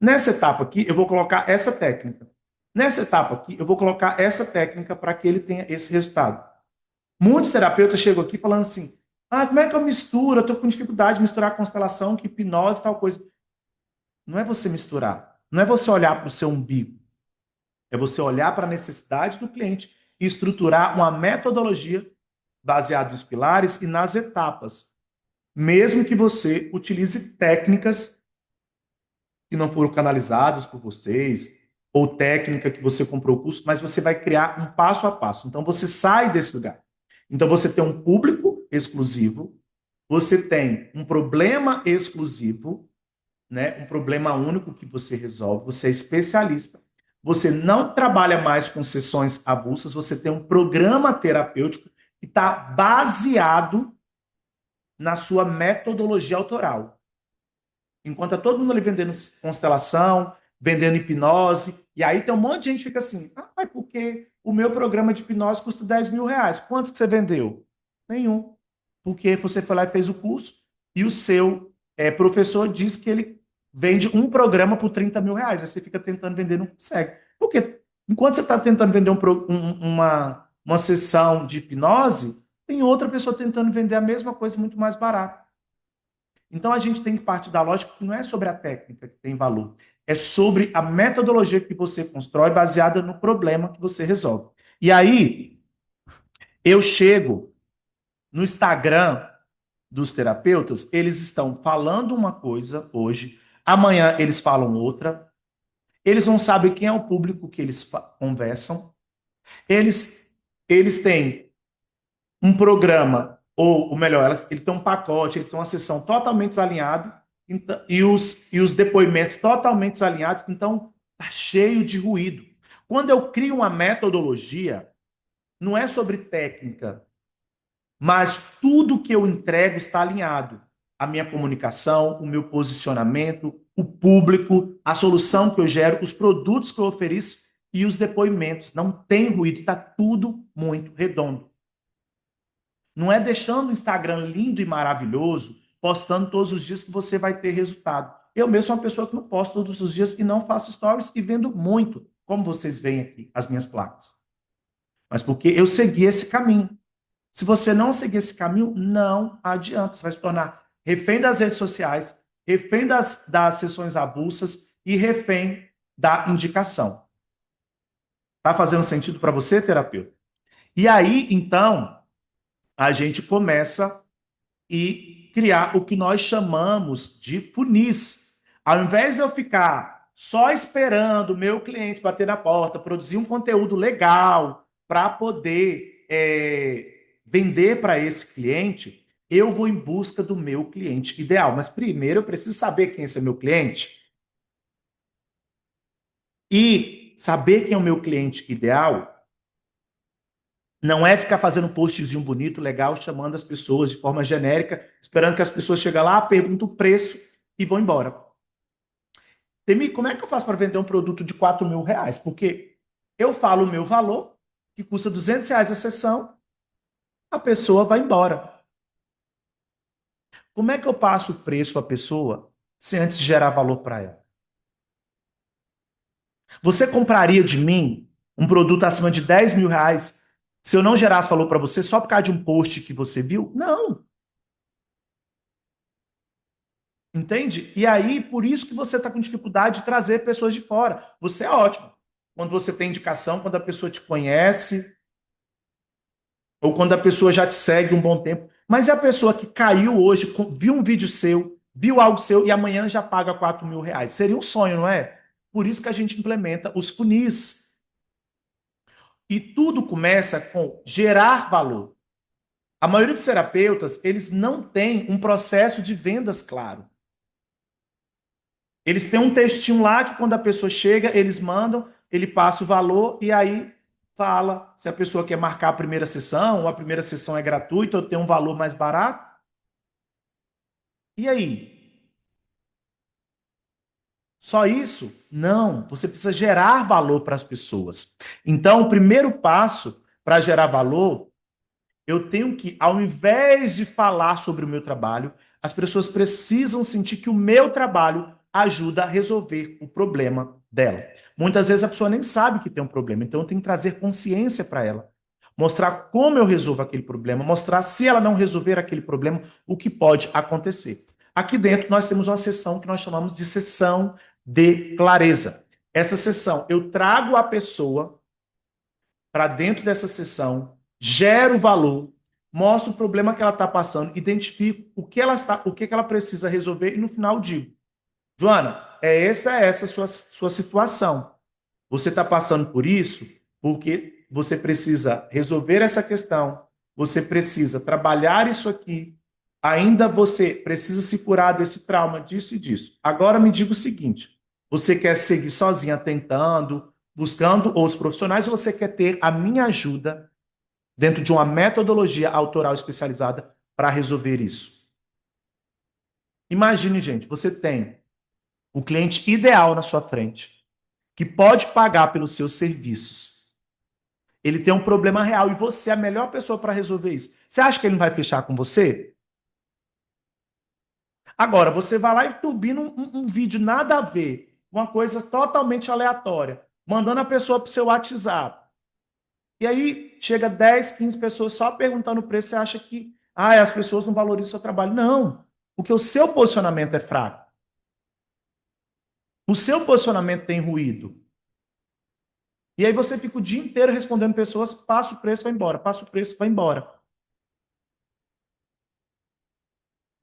Nessa etapa aqui, eu vou colocar essa técnica. Nessa etapa aqui, eu vou colocar essa técnica para que ele tenha esse resultado. Muitos terapeutas chegam aqui falando assim, como é que eu misturo? Eu estou com dificuldade de misturar constelação, que hipnose e tal coisa. Não é você misturar. Não é você olhar para o seu umbigo. É você olhar para a necessidade do cliente e estruturar uma metodologia baseada nos pilares e nas etapas. Mesmo que você utilize técnicas que não foram canalizadas por vocês, ou técnica que você comprou o curso, mas você vai criar um passo a passo. Então você sai desse lugar. Então você tem um público exclusivo, você tem um problema exclusivo, né? Um problema único que você resolve, você é especialista. Você não trabalha mais com sessões avulsas, você tem um programa terapêutico que está baseado na sua metodologia autoral. Enquanto tá todo mundo ali vendendo constelação, vendendo hipnose, e aí tem um monte de gente que fica assim, ah, porque o meu programa de hipnose custa R$ 10.000. Quantos que você vendeu? Nenhum. Porque você foi lá e fez o curso, e o seu professor diz que ele vende um programa por R$ 30.000. Aí você fica tentando vender e não consegue. Porque enquanto você está tentando vender uma sessão de hipnose, tem outra pessoa tentando vender a mesma coisa muito mais barato. Então a gente tem que partir da lógica que não é sobre a técnica que tem valor, é sobre a metodologia que você constrói baseada no problema que você resolve. E aí eu chego no Instagram dos terapeutas, eles estão falando uma coisa hoje, amanhã eles falam outra, eles não sabem quem é o público que eles conversam, eles têm um programa, ou melhor, eles têm um pacote, eles têm uma sessão totalmente desalinhado e os depoimentos totalmente desalinhados, então tá cheio de ruído. Quando eu crio uma metodologia, não é sobre técnica, mas tudo que eu entrego está alinhado. A minha comunicação, o meu posicionamento, o público, a solução que eu gero, os produtos que eu ofereço e os depoimentos. Não tem ruído, está tudo muito redondo. Não é deixando o Instagram lindo e maravilhoso, postando todos os dias que você vai ter resultado. Eu mesmo sou uma pessoa que não posto todos os dias e não faço stories e vendo muito, como vocês veem aqui, as minhas placas. Mas porque eu segui esse caminho. Se você não seguir esse caminho, não adianta. Você vai se tornar refém das redes sociais, refém das sessões avulsas e refém da indicação. Tá fazendo sentido para você, terapeuta? E aí, então, a gente começa e criar o que nós chamamos de funis. Ao invés de eu ficar só esperando o meu cliente bater na porta, produzir um conteúdo legal para poder vender para esse cliente, eu vou em busca do meu cliente ideal. Mas primeiro eu preciso saber quem é esse meu cliente. E saber quem é o meu cliente ideal não é ficar fazendo um postzinho bonito, legal, chamando as pessoas de forma genérica, esperando que as pessoas cheguem lá, perguntam o preço e vão embora. Temi, como é que eu faço para vender um produto de R$ 4.000? Porque eu falo o meu valor, que custa R$ 200 a sessão, a pessoa vai embora. Como é que eu passo o preço para a pessoa sem antes gerar valor para ela? Você compraria de mim um produto acima de R$ 10.000 se eu não gerasse valor para você só por causa de um post que você viu? Não. Entende? E aí, por isso que você está com dificuldade de trazer pessoas de fora. Você é ótimo. Quando você tem indicação, quando a pessoa te conhece, ou quando a pessoa já te segue um bom tempo. Mas é a pessoa que caiu hoje, viu um vídeo seu, viu algo seu e amanhã já paga R$ 4.000. Seria um sonho, não é? Por isso que a gente implementa os funis. E tudo começa com gerar valor. A maioria dos terapeutas, eles não têm um processo de vendas claro. Eles têm um textinho lá que quando a pessoa chega, eles mandam, ele passa o valor e aí fala se a pessoa quer marcar a primeira sessão, ou a primeira sessão é gratuita, ou tem um valor mais barato. E aí? Só isso? Não, você precisa gerar valor para as pessoas. Então, o primeiro passo para gerar valor, eu tenho que, ao invés de falar sobre o meu trabalho, as pessoas precisam sentir que o meu trabalho ajuda a resolver o problema dela. Muitas vezes a pessoa nem sabe que tem um problema, então eu tenho que trazer consciência para ela. Mostrar como eu resolvo aquele problema, mostrar se ela não resolver aquele problema, o que pode acontecer. Aqui dentro nós temos uma sessão que nós chamamos de sessão de clareza. Essa sessão, eu trago a pessoa para dentro dessa sessão, gero o valor, mostro o problema que ela está passando, identifico o que ela precisa resolver e no final digo, Joana, essa a sua situação. Você está passando por isso porque você precisa resolver essa questão, você precisa trabalhar isso aqui, ainda você precisa se curar desse trauma, disso e disso. Agora me diga o seguinte: você quer seguir sozinha tentando, buscando outros profissionais, ou você quer ter a minha ajuda dentro de uma metodologia autoral especializada para resolver isso? Imagine, gente, você tem o cliente ideal na sua frente, que pode pagar pelos seus serviços. Ele tem um problema real e você é a melhor pessoa para resolver isso. Você acha que ele não vai fechar com você? Agora, você vai lá e turbina um vídeo nada a ver, uma coisa totalmente aleatória, mandando a pessoa para o seu WhatsApp. E aí chega 10, 15 pessoas só perguntando o preço, você acha que as pessoas não valorizam o seu trabalho. Não, porque o seu posicionamento é fraco. O seu posicionamento tem ruído. E aí você fica o dia inteiro respondendo pessoas, passa o preço, vai embora, passa o preço, vai embora.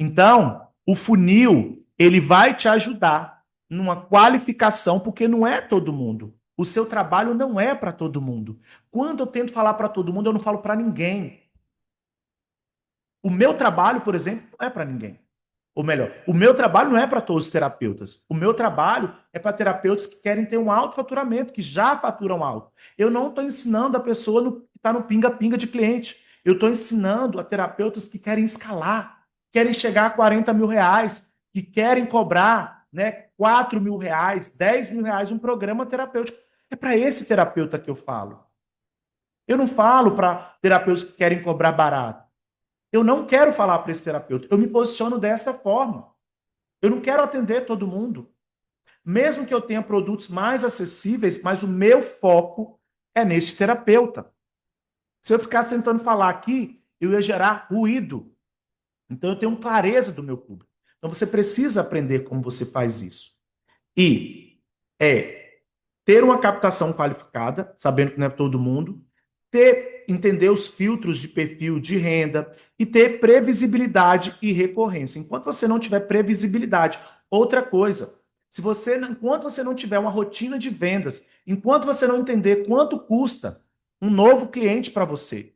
Então, o funil, ele vai te ajudar numa qualificação, porque não é todo mundo. O seu trabalho não é para todo mundo. Quando eu tento falar para todo mundo, eu não falo para ninguém. O meu trabalho, por exemplo, não é para ninguém. Ou melhor, o meu trabalho não é para todos os terapeutas. O meu trabalho é para terapeutas que querem ter um alto faturamento, que já faturam alto. Eu não estou ensinando a pessoa que está no pinga-pinga de cliente. Eu estou ensinando a terapeutas que querem escalar, querem chegar a 40 mil reais, que querem cobrar, né, 4 mil reais, 10 mil reais um programa terapêutico. É para esse terapeuta que eu falo. Eu não falo para terapeutas que querem cobrar barato. Eu não quero falar para esse terapeuta. Eu me posiciono dessa forma. Eu não quero atender todo mundo. Mesmo que eu tenha produtos mais acessíveis, mas o meu foco é nesse terapeuta. Se eu ficasse tentando falar aqui, eu ia gerar ruído. Então eu tenho clareza do meu público. Então você precisa aprender como você faz isso. E ter uma captação qualificada, sabendo que não é todo mundo, entender os filtros de perfil de renda e ter previsibilidade e recorrência. Enquanto você não tiver previsibilidade, outra coisa, enquanto você não tiver uma rotina de vendas, enquanto você não entender quanto custa um novo cliente para você,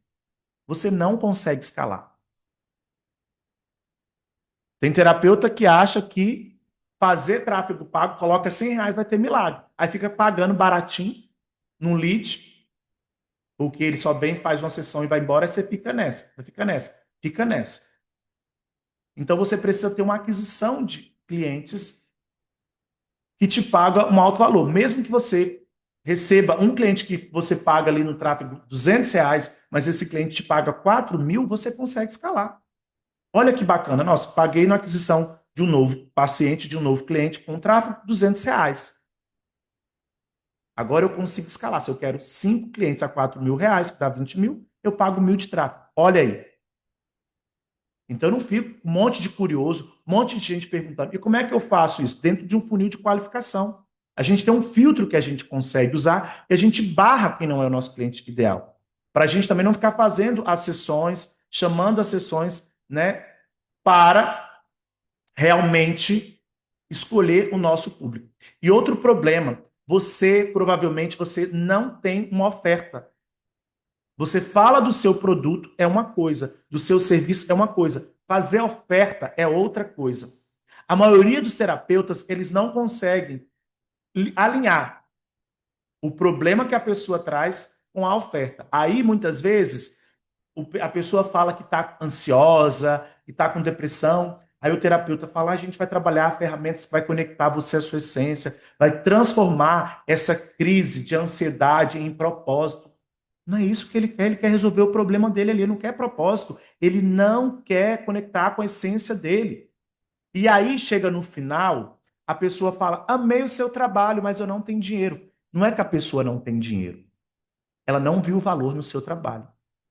você não consegue escalar. Tem terapeuta que acha que fazer tráfego pago, coloca 100 reais, vai ter milagre. Aí fica pagando baratinho num lead, porque ele só vem, faz uma sessão e vai embora, aí você fica nessa, fica nessa, fica nessa. Então você precisa ter uma aquisição de clientes que te paga um alto valor. Mesmo que você receba um cliente que você paga ali no tráfego 200 reais, mas esse cliente te paga 4 mil, você consegue escalar. Olha que bacana. Nossa, paguei na aquisição de um novo paciente, de um novo cliente com tráfego 200 reais. Agora eu consigo escalar. Se eu quero 5 clientes a 4 mil reais, que dá 20 mil, eu pago 1.000 de tráfego. Olha aí. Então eu não fico um monte de curioso, um monte de gente perguntando. E como é que eu faço isso? Dentro de um funil de qualificação. A gente tem um filtro que a gente consegue usar e a gente barra quem não é o nosso cliente ideal. Para a gente também não ficar fazendo as sessões, chamando as sessões, né, para realmente escolher o nosso público. E outro problema, provavelmente você não tem uma oferta. Você fala do seu produto é uma coisa, do seu serviço é uma coisa, fazer oferta é outra coisa. A maioria dos terapeutas, eles não conseguem alinhar o problema que a pessoa traz com a oferta. Aí, muitas vezes, a pessoa fala que está ansiosa, que está com depressão. Aí o terapeuta fala: a gente vai trabalhar ferramentas que vai conectar você à sua essência, vai transformar essa crise de ansiedade em propósito. Não é isso que ele quer resolver o problema dele ali, ele não quer propósito, ele não quer conectar com a essência dele. E aí chega no final, a pessoa fala: amei o seu trabalho, mas eu não tenho dinheiro. Não é que a pessoa não tem dinheiro, ela não viu o valor no seu trabalho.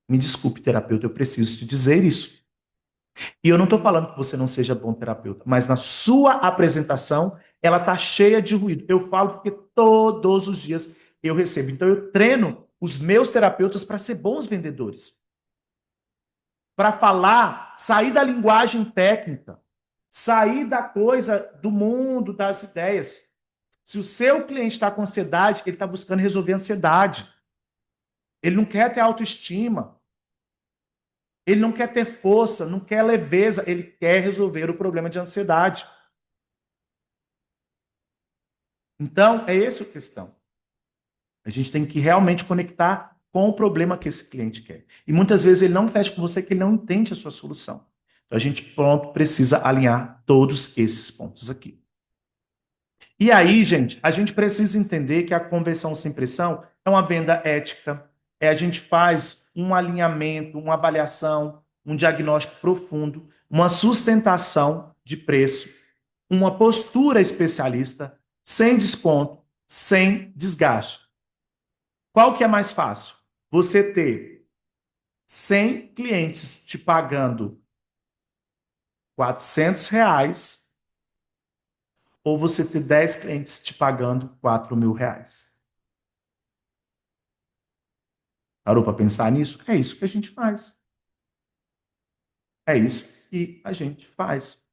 Me desculpe, terapeuta, eu preciso te dizer isso. E eu não estou falando que você não seja bom terapeuta, mas na sua apresentação, ela está cheia de ruído. Eu falo porque todos os dias eu recebo. Então, eu treino os meus terapeutas para ser bons vendedores, para falar, sair da linguagem técnica, sair da coisa do mundo, das ideias. Se o seu cliente está com ansiedade, ele está buscando resolver a ansiedade. Ele não quer ter autoestima. Ele não quer ter força, não quer leveza, ele quer resolver o problema de ansiedade. Então, é essa a questão. A gente tem que realmente conectar com o problema que esse cliente quer. E muitas vezes ele não fecha com você que ele não entende a sua solução. Então, a gente, pronto, precisa alinhar todos esses pontos aqui. E aí, gente, a gente precisa entender que a conversão sem pressão é uma venda ética, a gente faz um alinhamento, uma avaliação, um diagnóstico profundo, uma sustentação de preço, uma postura especialista, sem desconto, sem desgaste. Qual que é mais fácil? Você ter 100 clientes te pagando R$ 400 ou você ter 10 clientes te pagando R$ 4.000? Parou para pensar nisso? É isso que a gente faz. É isso que a gente faz.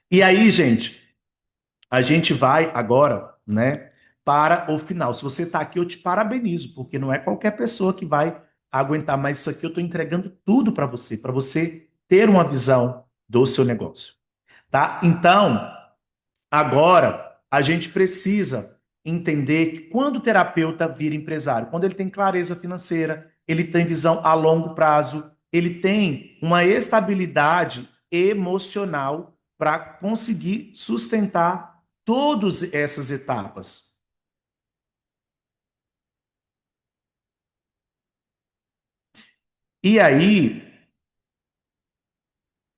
E aí, gente, a gente vai agora, né, para o final. Se você está aqui, eu te parabenizo, porque não é qualquer pessoa que vai aguentar mais isso aqui. Eu estou entregando tudo para você ter uma visão do seu negócio, tá? Então, agora a gente precisa entender que quando o terapeuta vira empresário, quando ele tem clareza financeira, ele tem visão a longo prazo, ele tem uma estabilidade emocional para conseguir sustentar todas essas etapas. E aí,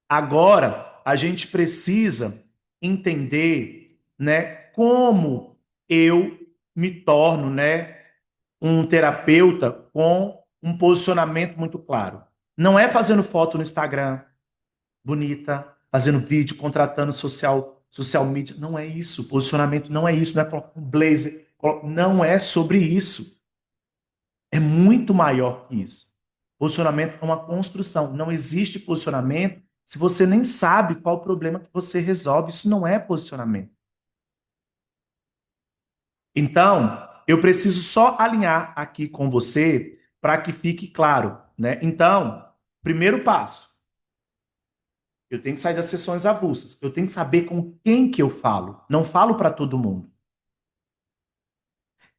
agora, a gente precisa entender, né, como eu me torno, né, um terapeuta com um posicionamento muito claro. Não é fazendo foto no Instagram bonita, fazendo vídeo, contratando social media. Não é isso. Posicionamento não é isso. Não é colocar um blazer. Não é sobre isso. É muito maior que isso. Posicionamento é uma construção. Não existe posicionamento se você nem sabe qual o problema que você resolve. Isso não é posicionamento. Então, eu preciso só alinhar aqui com você para que fique claro, né? Então, primeiro passo, eu tenho que sair das sessões avulsas. Eu tenho que saber com quem que eu falo. Não falo para todo mundo.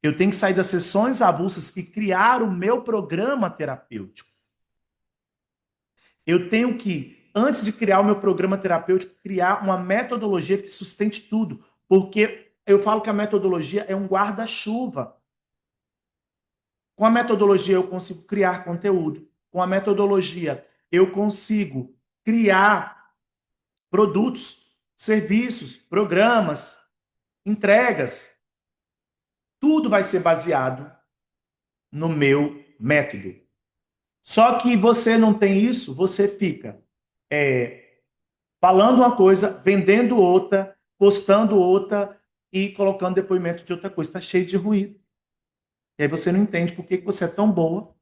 Eu tenho que sair das sessões avulsas e criar o meu programa terapêutico. Eu tenho que, antes de criar o meu programa terapêutico, criar uma metodologia que sustente tudo. Porque eu falo que a metodologia é um guarda-chuva. Com a metodologia, eu consigo criar conteúdo. Com a metodologia, eu consigo criar produtos, serviços, programas, entregas. Tudo vai ser baseado no meu método. Só que você não tem isso, você fica falando uma coisa, vendendo outra, postando outra e colocando depoimento de outra coisa. Está cheio de ruído. E aí você não entende por que você é tão boa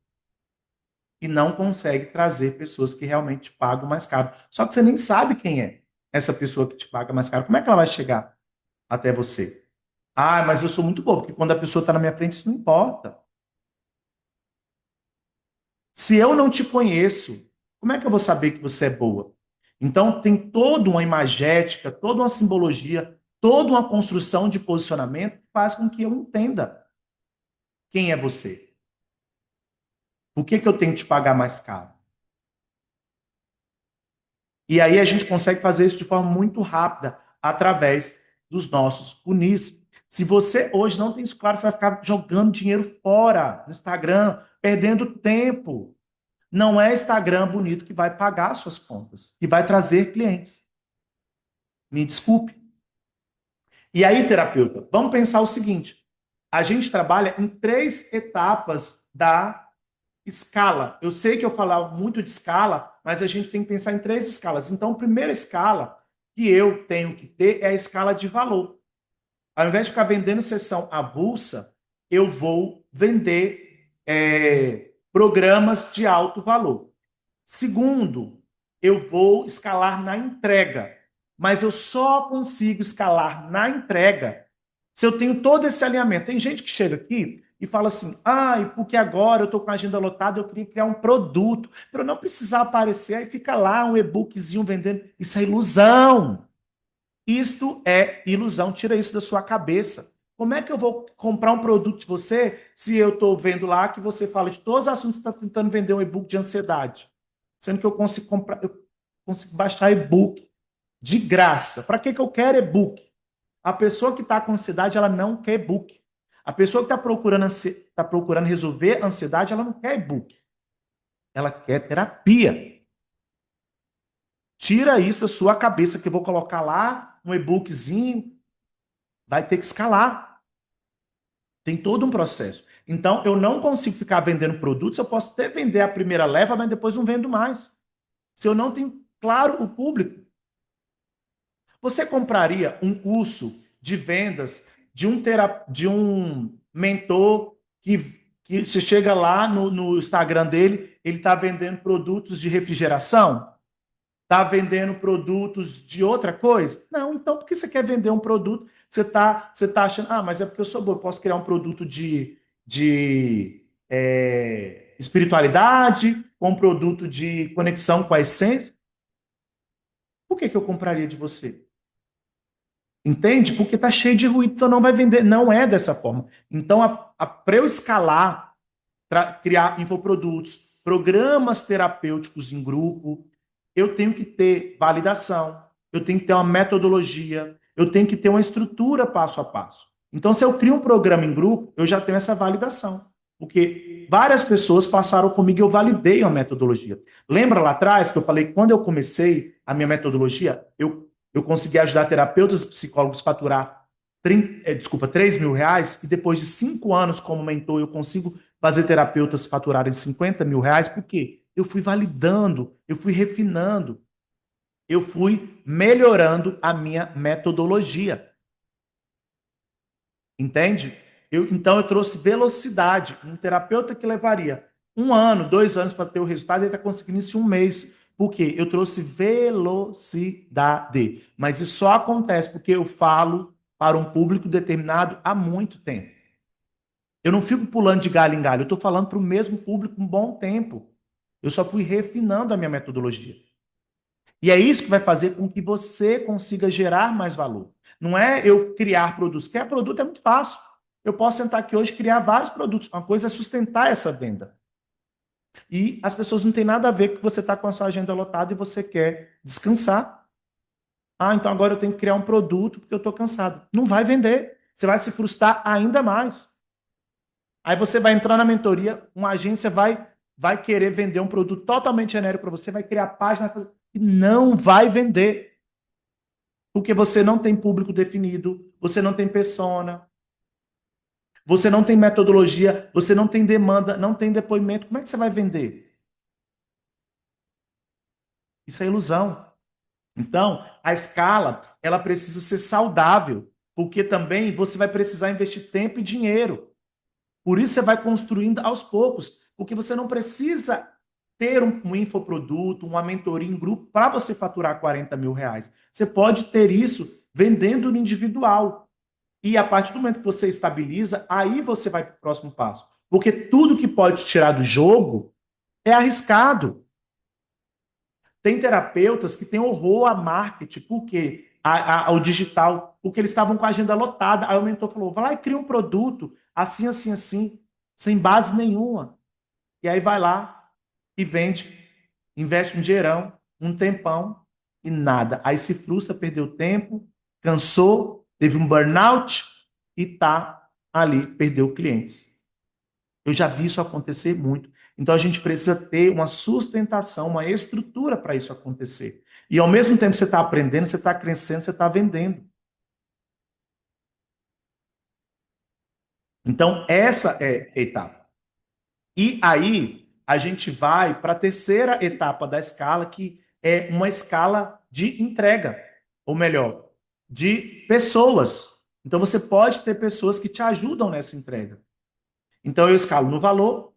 e não consegue trazer pessoas que realmente te pagam mais caro. Só que você nem sabe quem é essa pessoa que te paga mais caro. Como é que ela vai chegar até você? Ah, mas eu sou muito bom, porque quando a pessoa está na minha frente, isso não importa. Se eu não te conheço, como é que eu vou saber que você é boa? Então, tem toda uma imagética, toda uma simbologia, toda uma construção de posicionamento que faz com que eu entenda quem é você. Por que eu tenho que te pagar mais caro? E aí a gente consegue fazer isso de forma muito rápida através dos nossos funis. Se você hoje não tem isso claro, você vai ficar jogando dinheiro fora no Instagram, perdendo tempo. Não é Instagram bonito que vai pagar suas contas, que vai trazer clientes. Me desculpe. E aí, terapeuta, vamos pensar o seguinte: a gente trabalha em três etapas da escala. Eu sei que eu falar muito de escala, mas a gente tem que pensar em três escalas. Então, a primeira escala que eu tenho que ter é a escala de valor. Ao invés de ficar vendendo sessão avulsa, eu vou vender programas de alto valor. Segundo, eu vou escalar na entrega. Mas eu só consigo escalar na entrega se eu tenho todo esse alinhamento. Tem gente que chega aqui e fala assim: ah, e porque agora eu estou com a agenda lotada, eu queria criar um produto, para eu não precisar aparecer, aí fica lá um e-bookzinho vendendo. Isso é ilusão. Isto é ilusão. Tira isso da sua cabeça. Como é que eu vou comprar um produto de você se eu estou vendo lá que você fala de todos os assuntos que você está tentando vender um e-book de ansiedade? Sendo que eu consigo comprar, eu consigo baixar e-book de graça. Para que eu quero e-book? A pessoa que está com ansiedade, ela não quer e-book. A pessoa que tá procurando resolver a ansiedade, ela não quer e-book. Ela quer terapia. Tira isso da sua cabeça, que eu vou colocar lá um e-bookzinho, vai ter que escalar. Tem todo um processo. Então, eu não consigo ficar vendendo produtos, eu posso até vender a primeira leva, mas depois não vendo mais. Se eu não tenho claro o público. Você compraria um curso de vendas de um mentor que você chega lá no Instagram dele, ele está vendendo produtos de refrigeração? Está vendendo produtos de outra coisa? Não, então por que você quer vender um produto? Você tá achando, ah, mas é porque eu sou bom, eu posso criar um produto de espiritualidade, um produto de conexão com a essência. Por que eu compraria de você? Entende? Porque está cheio de ruído, você não vai vender. Não é dessa forma. Então, para eu escalar, criar infoprodutos, programas terapêuticos em grupo, eu tenho que ter validação, eu tenho que ter uma metodologia, eu tenho que ter uma estrutura passo a passo. Então, se eu crio um programa em grupo, eu já tenho essa validação. Porque várias pessoas passaram comigo e eu validei a metodologia. Lembra lá atrás que eu falei que quando eu comecei a minha metodologia, eu consegui ajudar terapeutas e psicólogos a faturar 3 mil reais, e depois de 5 anos como mentor, eu consigo fazer terapeutas faturarem 50 mil reais, por quê? Eu fui validando, eu fui refinando, eu fui melhorando a minha metodologia. Entende? Então eu trouxe velocidade. Um terapeuta que levaria 1 ano, 2 anos para ter o resultado, ele está conseguindo isso em um mês. Por quê? Eu trouxe velocidade. Mas isso só acontece porque eu falo para um público determinado há muito tempo. Eu não fico pulando de galho em galho, eu estou falando para o mesmo público um bom tempo. Eu só fui refinando a minha metodologia. E é isso que vai fazer com que você consiga gerar mais valor. Não é eu criar produtos. Criar produto é muito fácil. Eu posso sentar aqui hoje e criar vários produtos. Uma coisa é sustentar essa venda. E as pessoas não têm nada a ver que você está com a sua agenda lotada e você quer descansar. Ah, então agora eu tenho que criar um produto porque eu estou cansado. Não vai vender. Você vai se frustrar ainda mais. Aí você vai entrar na mentoria, uma agência vai querer vender um produto totalmente genérico para você, vai criar página e não vai vender. Porque você não tem público definido, você não tem persona, você não tem metodologia, você não tem demanda, não tem depoimento. Como é que você vai vender? Isso é ilusão. Então, a escala, ela precisa ser saudável, porque também você vai precisar investir tempo e dinheiro. Por isso você vai construindo aos poucos, porque você não precisa ter um infoproduto, uma mentoria em grupo para você faturar 40 mil reais. Você pode ter isso vendendo no individual. E a partir do momento que você estabiliza, aí você vai para o próximo passo. Porque tudo que pode te tirar do jogo é arriscado. Tem terapeutas que têm horror a marketing, por quê? Ao digital, porque eles estavam com a agenda lotada. Aí o mentor falou: vai lá e cria um produto assim, assim, assim, sem base nenhuma. E aí vai lá e vende, investe um dinheirão, um tempão e nada. Aí se frustra, perdeu tempo, cansou, teve um burnout e tá ali, perdeu clientes. Eu já vi isso acontecer muito. Então a gente precisa ter uma sustentação, uma estrutura para isso acontecer. E ao mesmo tempo que você está aprendendo, você está crescendo, você está vendendo. Então essa é a etapa. E aí a gente vai para a terceira etapa da escala, que é uma escala de entrega, ou melhor, de pessoas. Então você pode ter pessoas que te ajudam nessa entrega. Então eu escalo no valor,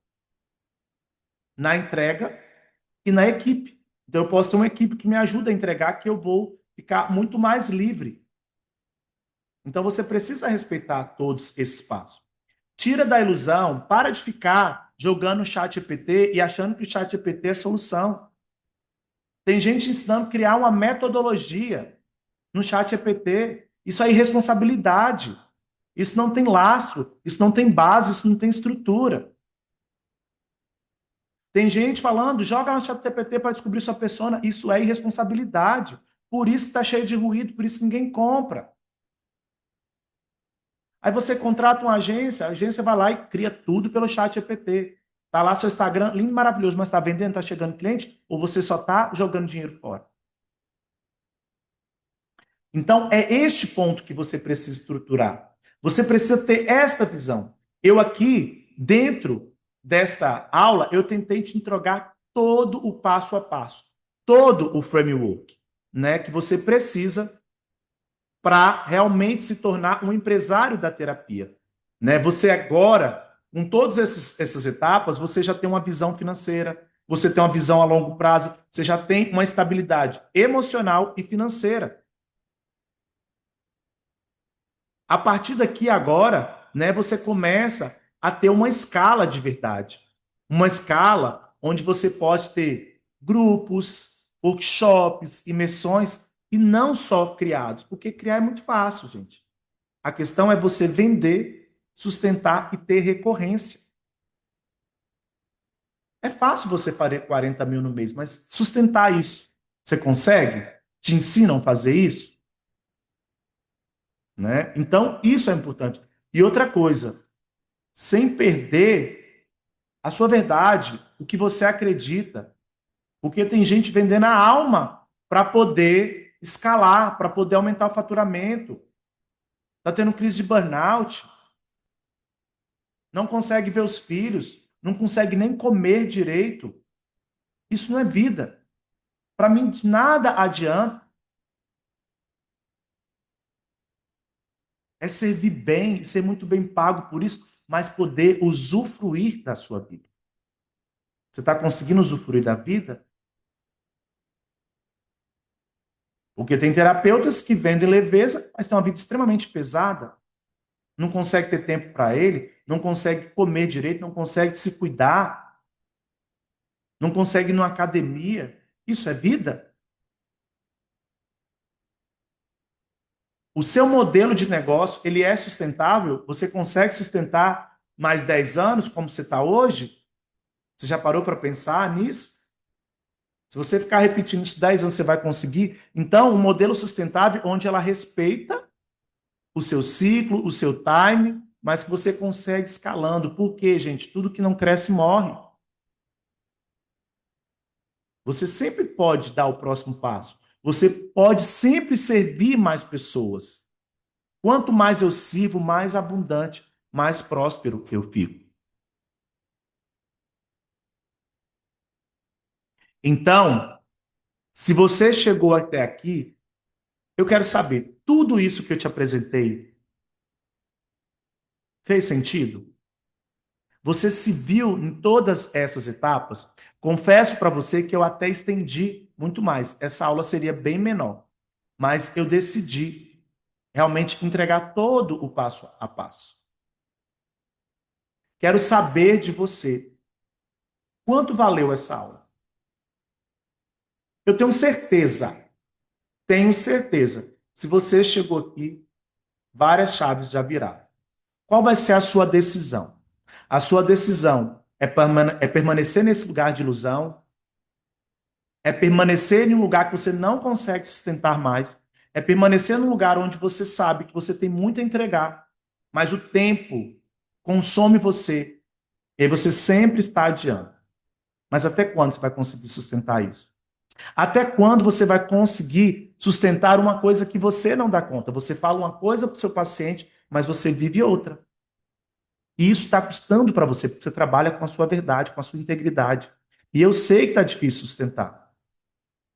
na entrega e na equipe. Então eu posso ter uma equipe que me ajuda a entregar, que eu vou ficar muito mais livre. Então você precisa respeitar todos esses passos. Tira da ilusão, para de ficar jogando o chat GPT e achando que o chat GPT é solução. Tem gente ensinando a criar uma metodologia no chat GPT. Isso é irresponsabilidade. Isso não tem lastro, isso não tem base, isso não tem estrutura. Tem gente falando, joga no chat GPT para descobrir sua persona. Isso é irresponsabilidade. Por isso que está cheio de ruído, por isso que ninguém compra. Aí você contrata uma agência, a agência vai lá e cria tudo pelo chat GPT. Tá lá seu Instagram, lindo, maravilhoso, mas está vendendo, está chegando cliente, ou você só está jogando dinheiro fora? Então, é este ponto que você precisa estruturar. Você precisa ter esta visão. Eu aqui, dentro desta aula, eu tentei te entregar todo o passo a passo, todo o framework, né, que você precisa para realmente se tornar um empresário da terapia. Né? Você agora, com todas essas etapas, você já tem uma visão financeira, você tem uma visão a longo prazo, você já tem uma estabilidade emocional e financeira. A partir daqui agora, né, você começa a ter uma escala de verdade. Uma escala onde você pode ter grupos, workshops, imersões, e não só criados, porque criar é muito fácil, gente. A questão é você vender, sustentar e ter recorrência. É fácil você fazer 40 mil no mês, mas sustentar isso, você consegue? Te ensinam a fazer isso? Né? Então, isso é importante. E outra coisa, sem perder a sua verdade, o que você acredita. Porque tem gente vendendo a alma para poder escalar, para poder aumentar o faturamento. Está tendo crise de burnout, não consegue ver os filhos, não consegue nem comer direito. Isso não é vida. Para mim, de nada adianta é servir bem, ser muito bem pago por isso, mas poder usufruir da sua vida. Você está conseguindo usufruir da vida? Porque tem terapeutas que vendem leveza, mas têm uma vida extremamente pesada. Não consegue ter tempo para ele, não consegue comer direito, não consegue se cuidar, não consegue ir numa academia. Isso é vida? O seu modelo de negócio, ele é sustentável? Você consegue sustentar mais 10 anos, como você está hoje? Você já parou para pensar nisso? Se você ficar repetindo isso 10 anos, você vai conseguir? Então, um modelo sustentável onde ela respeita o seu ciclo, o seu time, mas que você consegue escalando. Por quê, gente? Tudo que não cresce morre. Você sempre pode dar o próximo passo. Você pode sempre servir mais pessoas. Quanto mais eu sirvo, mais abundante, mais próspero eu fico. Então, se você chegou até aqui, eu quero saber, tudo isso que eu te apresentei fez sentido? Você se viu em todas essas etapas? Confesso para você que eu até estendi muito mais. Essa aula seria bem menor, mas eu decidi realmente entregar todo o passo a passo. Quero saber de você. Quanto valeu essa aula? Eu tenho certeza. Se você chegou aqui, várias chaves já viraram. Qual vai ser a sua decisão? A sua decisão é permanecer nesse lugar de ilusão? É permanecer em um lugar que você não consegue sustentar mais? É permanecer num lugar onde você sabe que você tem muito a entregar, mas o tempo consome você e aí você sempre está adiando. Mas até quando você vai conseguir sustentar isso? Até quando você vai conseguir sustentar uma coisa que você não dá conta? Você fala uma coisa para o seu paciente, mas você vive outra. E isso está custando para você, porque você trabalha com a sua verdade, com a sua integridade. E eu sei que está difícil sustentar.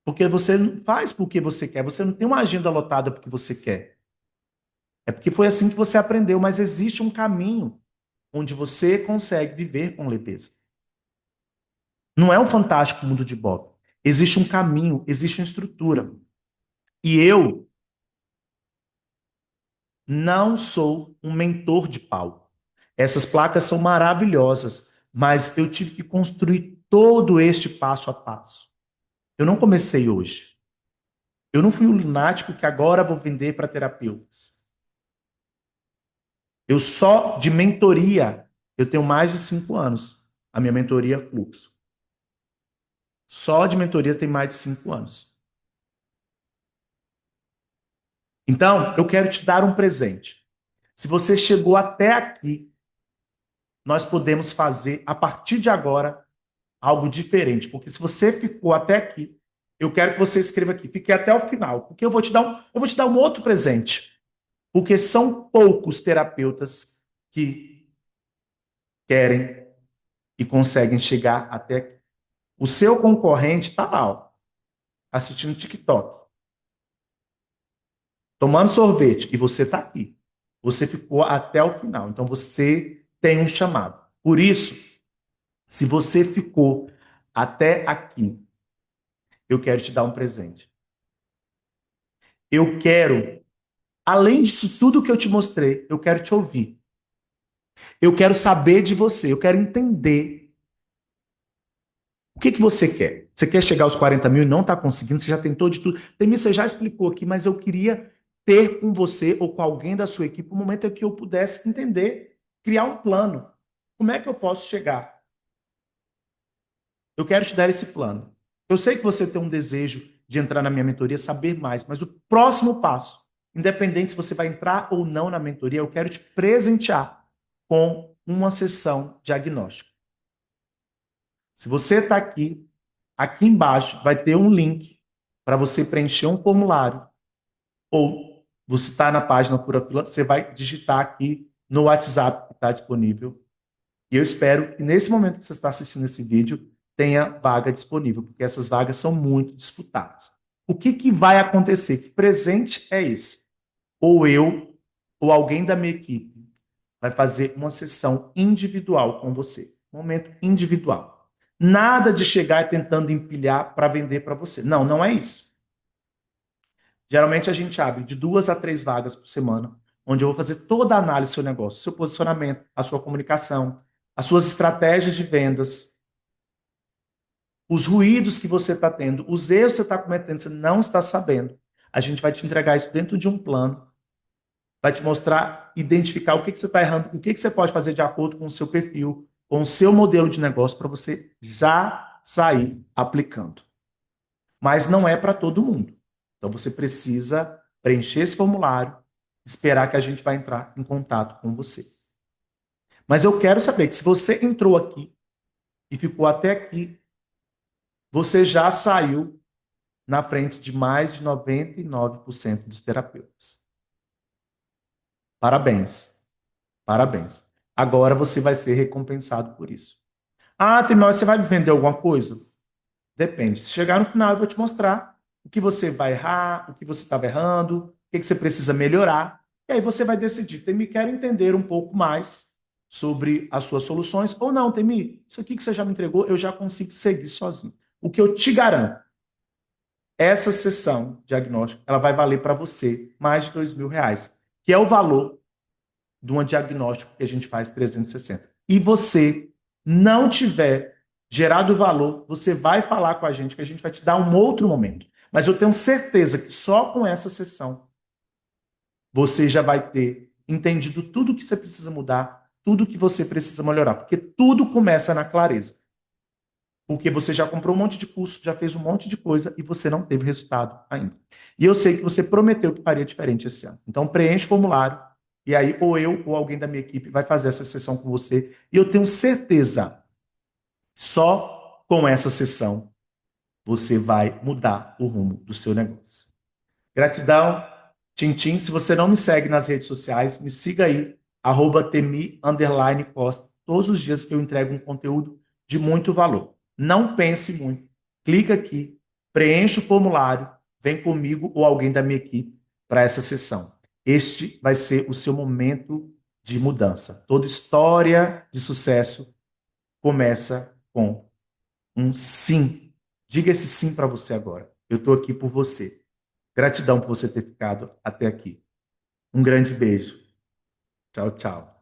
Porque você não faz porque você quer, você não tem uma agenda lotada porque você quer. É porque foi assim que você aprendeu, mas existe um caminho onde você consegue viver com leveza. Não é um fantástico mundo de Bob. Existe um caminho, existe uma estrutura. E eu não sou um mentor de pau. Essas placas são maravilhosas, mas eu tive que construir todo este passo a passo. Eu não comecei hoje. Eu não fui um lunático que agora vou vender para terapeutas. Eu só de mentoria, eu tenho mais de 5 anos. A minha mentoria é Fluxo. Só de mentoria tem mais de 5 anos. Então, eu quero te dar um presente. Se você chegou até aqui, nós podemos fazer, a partir de agora, algo diferente. Porque se você ficou até aqui, eu quero que você escreva aqui, fique até o final. Porque eu vou te dar um outro presente. Porque são poucos terapeutas que querem e conseguem chegar até aqui. O seu concorrente está lá, ó, assistindo TikTok, tomando sorvete, e você está aqui. Você ficou até o final. Então você tem um chamado. Por isso, se você ficou até aqui, eu quero te dar um presente. Eu quero, além disso tudo que eu te mostrei, eu quero te ouvir. Eu quero saber de você. Eu quero entender o que você quer. Você quer chegar aos 40 mil e não está conseguindo? Você já tentou de tudo. Temi, você já explicou aqui, mas eu queria ter com você ou com alguém da sua equipe um momento em que eu pudesse entender, criar um plano. Como é que eu posso chegar? Eu quero te dar esse plano. Eu sei que você tem um desejo de entrar na minha mentoria, saber mais, mas o próximo passo, independente se você vai entrar ou não na mentoria, eu quero te presentear com uma sessão diagnóstica. Se você está aqui, aqui embaixo vai ter um link para você preencher um formulário. Ou você está na página Pura Fila, você vai digitar aqui no WhatsApp que está disponível. E eu espero que nesse momento que você está assistindo esse vídeo, tenha vaga disponível, porque essas vagas são muito disputadas. O que vai acontecer? Que presente é esse? Ou eu, ou alguém da minha equipe, vai fazer uma sessão individual com você. Um momento individual. Nada de chegar tentando empilhar para vender para você. Não, não é isso. Geralmente a gente abre de 2 a 3 vagas por semana, onde eu vou fazer toda a análise do seu negócio, seu posicionamento, a sua comunicação, as suas estratégias de vendas, os ruídos que você está tendo, os erros que você está cometendo, você não está sabendo. A gente vai te entregar isso dentro de um plano, vai te mostrar, identificar o que você está errando, o que você pode fazer de acordo com o seu perfil, com o seu modelo de negócio, para você já sair aplicando. Mas não é para todo mundo. Então você precisa preencher esse formulário, esperar que a gente vai entrar em contato com você. Mas eu quero saber que se você entrou aqui e ficou até aqui, você já saiu na frente de mais de 99% dos terapeutas. Parabéns. Parabéns. Agora você vai ser recompensado por isso. Ah, Temel, você vai me vender alguma coisa? Depende. Se chegar no final, eu vou te mostrar o que você vai errar, o que você estava errando, o que você precisa melhorar. E aí você vai decidir, Temi, quero entender um pouco mais sobre as suas soluções. Ou não, Temi, isso aqui que você já me entregou, eu já consigo seguir sozinho. O que eu te garanto, essa sessão diagnóstica, ela vai valer para você mais de R$ 2.000, que é o valor de um diagnóstico que a gente faz 360. E você não tiver gerado valor, você vai falar com a gente que a gente vai te dar um outro momento. Mas eu tenho certeza que só com essa sessão você já vai ter entendido tudo que você precisa mudar, tudo que você precisa melhorar, porque tudo começa na clareza. Porque você já comprou um monte de curso, já fez um monte de coisa e você não teve resultado ainda. E eu sei que você prometeu que faria diferente esse ano. Então preenche o formulário e aí ou eu ou alguém da minha equipe vai fazer essa sessão com você. E eu tenho certeza, só com essa sessão você vai mudar o rumo do seu negócio. Gratidão, Tintim. Se você não me segue nas redes sociais, me siga aí, @temi_costa. Todos os dias eu entrego um conteúdo de muito valor. Não pense muito. Clica aqui, preencha o formulário, vem comigo ou alguém da minha equipe para essa sessão. Este vai ser o seu momento de mudança. Toda história de sucesso começa com um sim. Diga esse sim para você agora. Eu estou aqui por você. Gratidão por você ter ficado até aqui. Um grande beijo. Tchau, tchau.